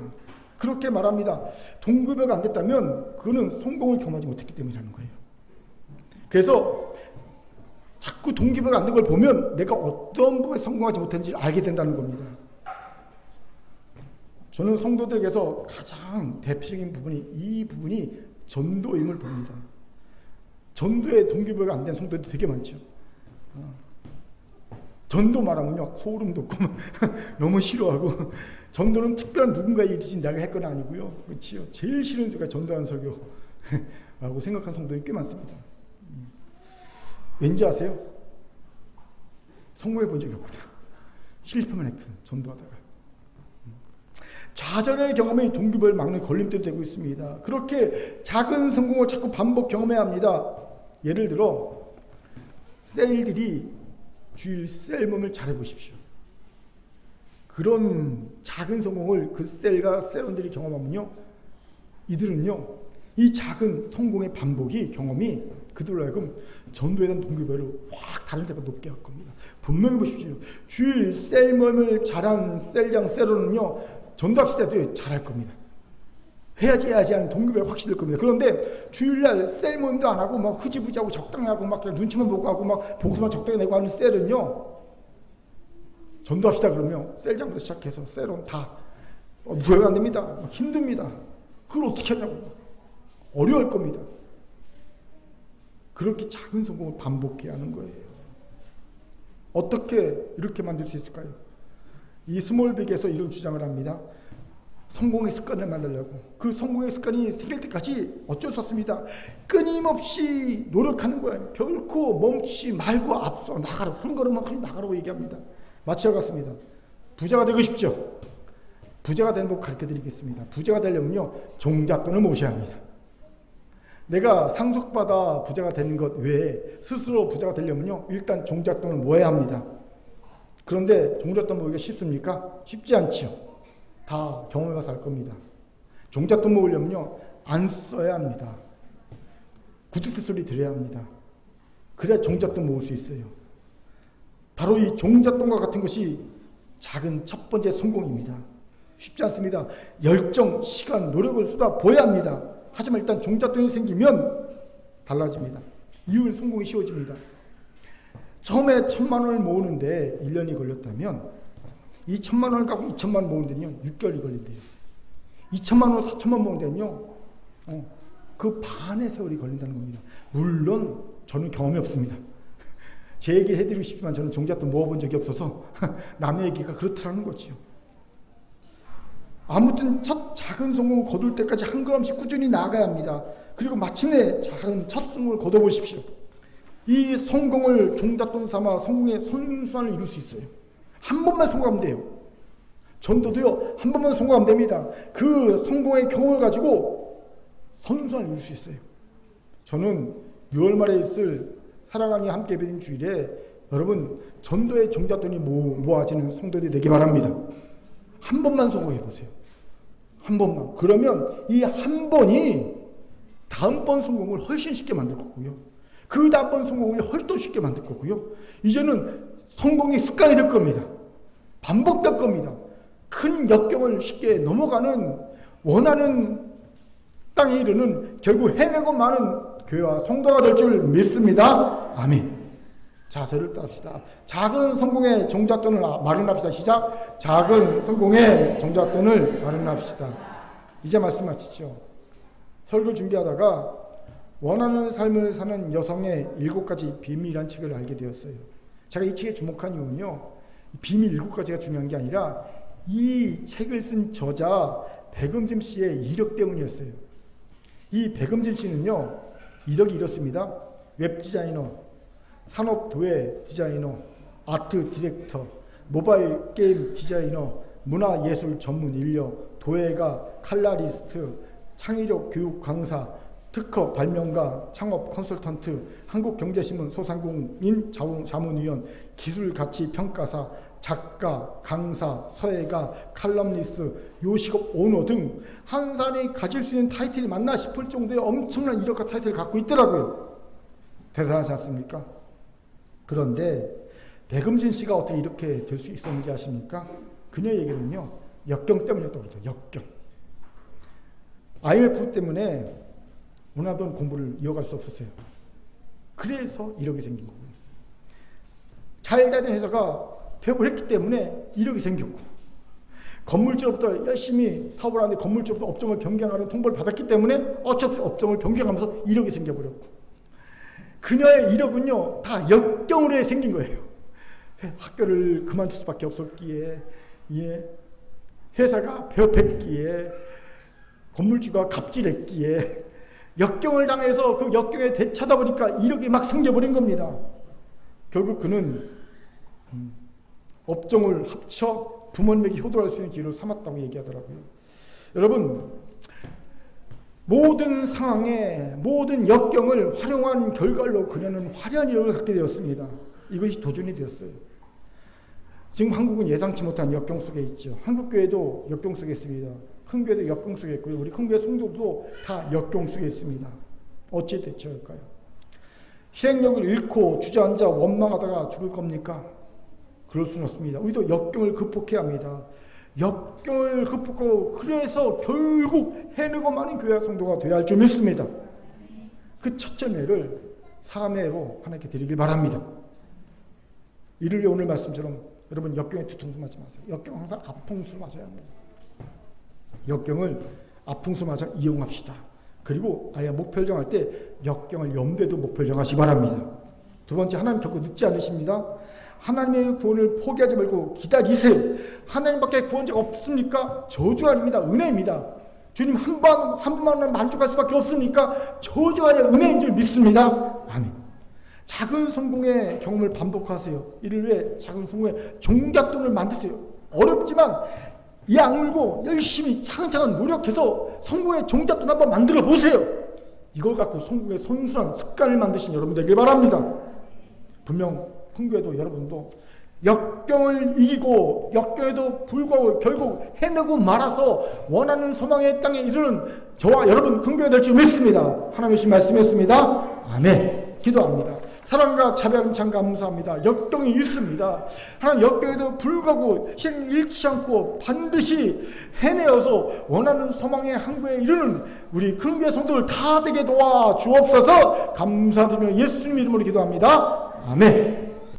그렇게 말합니다. 동기부여가 안 됐다면 그는 성공을 경험하지 못했기 때문이라는 거예요. 그래서 자꾸 동기부여가 안 된 걸 보면 내가 어떤 부분에 성공하지 못했는지를 알게 된다는 겁니다. 저는 성도들에게서 가장 대표적인 부분이 이 부분이 전도임을 봅니다. 전도에 동기부여가 안 된 성도들이 되게 많죠. 전도 말하면요 소름 돋고 너무 싫어하고, 전도는 특별한 누군가의 일이지 내가 할 건 아니고요, 그렇지요. 제일 싫은 소리가 전도하는 설교라고 생각하는 성도들이 꽤 많습니다. 왠지 아세요? 성공해 본 적이 없거든. 실패만 했거든, 전도하다가. 좌절의 경험이 동기부여를 막는 걸림돌이 되고 있습니다. 그렇게 작은 성공을 자꾸 반복 경험해야 합니다. 예를 들어 셀들이 주일 셀몬을 잘해보십시오. 그런 작은 성공을 그 셀과 셀원들이 경험하면요, 이들은요 이 작은 성공의 반복이 경험이 그들로 하여금 전도에 대한 동기부여를 확 다른 데보다 높게 할 겁니다. 분명히 보십시오. 주일 셀몬을 잘한 셀장 셀원은요 전도합시다도 잘할 겁니다. 해야지 하는 동기부여가 확실할 겁니다. 그런데 주일날 셀몬도 안 하고 막 흐지부지하고 적당히 하고 막 그냥 눈치만 보고 하고 막 복수만 적당히 내고 하는 셀은요, 전도합시다 그러면 셀장부터 시작해서 셀은 다 무효가 안 됩니다. 힘듭니다. 그걸 어떻게 하냐고, 어려울 겁니다. 그렇게 작은 성공을 반복해야 하는 거예요. 어떻게 이렇게 만들 수 있을까요? 이 스몰빅에서 이런 주장을 합니다. 성공의 습관을 만들려고, 그 성공의 습관이 생길 때까지 어쩔 수 없습니다. 끊임없이 노력하는 거예요. 결코 멈추지 말고 앞서 나가라고, 한 걸음만 나가라고 얘기합니다. 마치와 같습니다. 부자가 되고 싶죠? 부자가 되는 법 가르쳐 드리겠습니다. 부자가 되려면요 종잣돈을 모셔야 합니다. 내가 상속받아 부자가 되는 것 외에 스스로 부자가 되려면요 일단 종잣돈을 모아야 합니다. 그런데 종잣돈 모으기가 쉽습니까? 쉽지 않죠. 다 경험해봐서 알 겁니다. 종잣돈 모으려면요 안 써야 합니다. 구두쇠 소리 들어야 합니다. 그래야 종잣돈 모을 수 있어요. 바로 이 종잣돈과 같은 것이 작은 첫 번째 성공입니다. 쉽지 않습니다. 열정, 시간, 노력을 쏟아부어야 합니다. 하지만 일단 종잣돈이 생기면 달라집니다. 이후에 성공이 쉬워집니다. 처음에 1,000만 원을 모으는데 1년이 걸렸다면 이 1,000만 원을 갖고 2,000만 원 모으는 데는요 6개월이 걸린대요. 2,000만 원, 4,000만 원 모으는 데는요 그 반의 세월이 걸린다는 겁니다. 물론 저는 경험이 없습니다. 제 얘기를 해드리고 싶지만 저는 종잣돈 모아본 적이 없어서 남의 얘기가 그렇더라는 거지요. 아무튼 첫 작은 성공을 거둘 때까지 한 걸음씩 꾸준히 나아가야 합니다. 그리고 마침내 작은 첫 성공을 거둬보십시오. 이 성공을 종잣돈 삼아 성공의 선순환을 이룰 수 있어요. 한 번만 성공하면 돼요. 전도도요 한 번만 성공하면 됩니다. 그 성공의 경험을 가지고 선순환을 이룰 수 있어요. 저는 6월 말에 있을 사랑하니 함께 예배드린 주일에 여러분 전도의 종잣돈이 모아지는 성도들이 되기 바랍니다. 한 번만 성공해 보세요. 한 번만. 그러면 이 한 번이 다음번 성공을 훨씬 쉽게 만들 거고요. 그 다음번 성공을 훨씬 쉽게 만들 거고요. 이제는 성공의 습관이 될 겁니다. 반복될 겁니다. 큰 역경을 쉽게 넘어가는, 원하는 땅에 이르는, 결국 해내고 마는 교회와 성도가 될 줄 믿습니다. 아멘. 자, 저를 따릅시다. 작은 성공의 종잣돈을 마련합시다. 시작. 작은 성공의 종잣돈을 마련합시다. 이제 말씀 마치죠. 설교 준비하다가 원하는 삶을 사는 여성의 7가지 비밀이라는 책을 알게 되었어요. 제가 이 책에 주목한 이유는요, 비밀 7가지가 중요한 게 아니라 이 책을 쓴 저자 백음진 씨의 이력 때문이었어요. 이 백음진 씨는요, 이력이 이렇습니다. 웹디자이너, 산업도예 디자이너, 아트 디렉터, 모바일 게임 디자이너, 문화예술 전문 인력, 도예가, 칼라리스트, 창의력 교육 강사, 특허 발명가, 창업 컨설턴트, 한국경제신문 소상공인 자문위원, 기술가치평가사, 작가, 강사, 서예가, 칼럼니스트, 요식업 오너 등 한 사람이 가질 수 있는 타이틀이 맞나 싶을 정도의 엄청난 이력과 타이틀을 갖고 있더라고요. 대단하지 않습니까? 그런데 백음진 씨가 어떻게 이렇게 될 수 있었는지 아십니까? 그녀의 얘기는요, 역경 때문이었다고 그러죠. 역경. IMF 때문에 원하던 공부를 이어갈 수 없었어요. 그래서 이력이 생긴 거고요. 잘 다니던 회사가 폐업을 했기 때문에 이력이 생겼고, 건물주로부터 열심히 사업을 하는데 건물주로부터 업종을 변경하는 통보를 받았기 때문에 어쩔 수 없이 업종을 변경하면서 이력이 생겨버렸고, 그녀의 이력은요 다 역경으로 생긴 거예요. 학교를 그만둘 수밖에 없었기에, 회사가 배업했기에, 건물주가 갑질했기에, 역경을 당해서 그 역경에 대처하다 보니까 이력이 막 생겨버린 겁니다. 결국 그는 업종을 합쳐 부모님에게 효도할 수 있는 기회를 삼았다고 얘기하더라고요. 여러분, 모든 상황에 모든 역경을 활용한 결과로 그녀는 화려한 이력을 갖게 되었습니다. 이것이 도전이 되었어요. 지금 한국은 예상치 못한 역경 속에 있죠. 한국교회도 역경 속에 있습니다. 큰 교회도 역경 속에 있고요. 우리 큰 교회 성도도 다 역경 속에 있습니다. 어찌 대처할까요? 실행력을 잃고 주저앉아 원망하다가 죽을 겁니까? 그럴 수는 없습니다. 우리도 역경을 극복해야 합니다. 역경을 극복하고 그래서 결국 해내고 마는 교회 성도가 되어야 할 줄 믿습니다. 그 첫째 매를 사매로 하나님께 드리길 바랍니다. 이를 위해 오늘 말씀처럼 여러분 역경에 뒤통수 맞지 마세요. 역경 항상 앞통수 맞아야 합니다. 역경을 앞통수 맞아 이용합시다. 그리고 아예 목표를 정할 때 역경을 염두에도 목표를 정하시기 바랍니다. 두 번째, 하나님 결코 늦지 않으십니다. 하나님의 구원을 포기하지 말고 기다리세요. 하나님밖에 구원자가 없습니까? 저주 아닙니다. 은혜입니다. 주님 한 분만 만족할 수밖에 없습니까? 저주 아래 은혜인 줄 믿습니다. 아멘. 작은 성공의 경험을 반복하세요. 이를 위해 작은 성공의 종잣돈을 만드세요. 어렵지만 이 악물고 열심히 차근차근 노력해서 성공의 종잣돈 한번 만들어 보세요. 이걸 갖고 성공의 선순환 습관을 만드신 여러분 되길 바랍니다. 분명 큰교회도 여러분도 역경을 이기고 역경에도 불구하고 결국 해내고 말아서 원하는 소망의 땅에 이르는 저와 여러분 큰교회 될 줄 믿습니다. 하나님의 신 말씀했습니다. 아멘. 기도합니다. 사랑과 자비하는 참 감사합니다. 역경이 있습니다. 하나님, 역경에도 불구하고 실행 잃지 않고 반드시 해내어서 원하는 소망의 항구에 이르는 우리 큰교회 성도들 다 되게 도와 주옵소서. 감사드리며 예수님 이름으로 기도합니다. 아멘.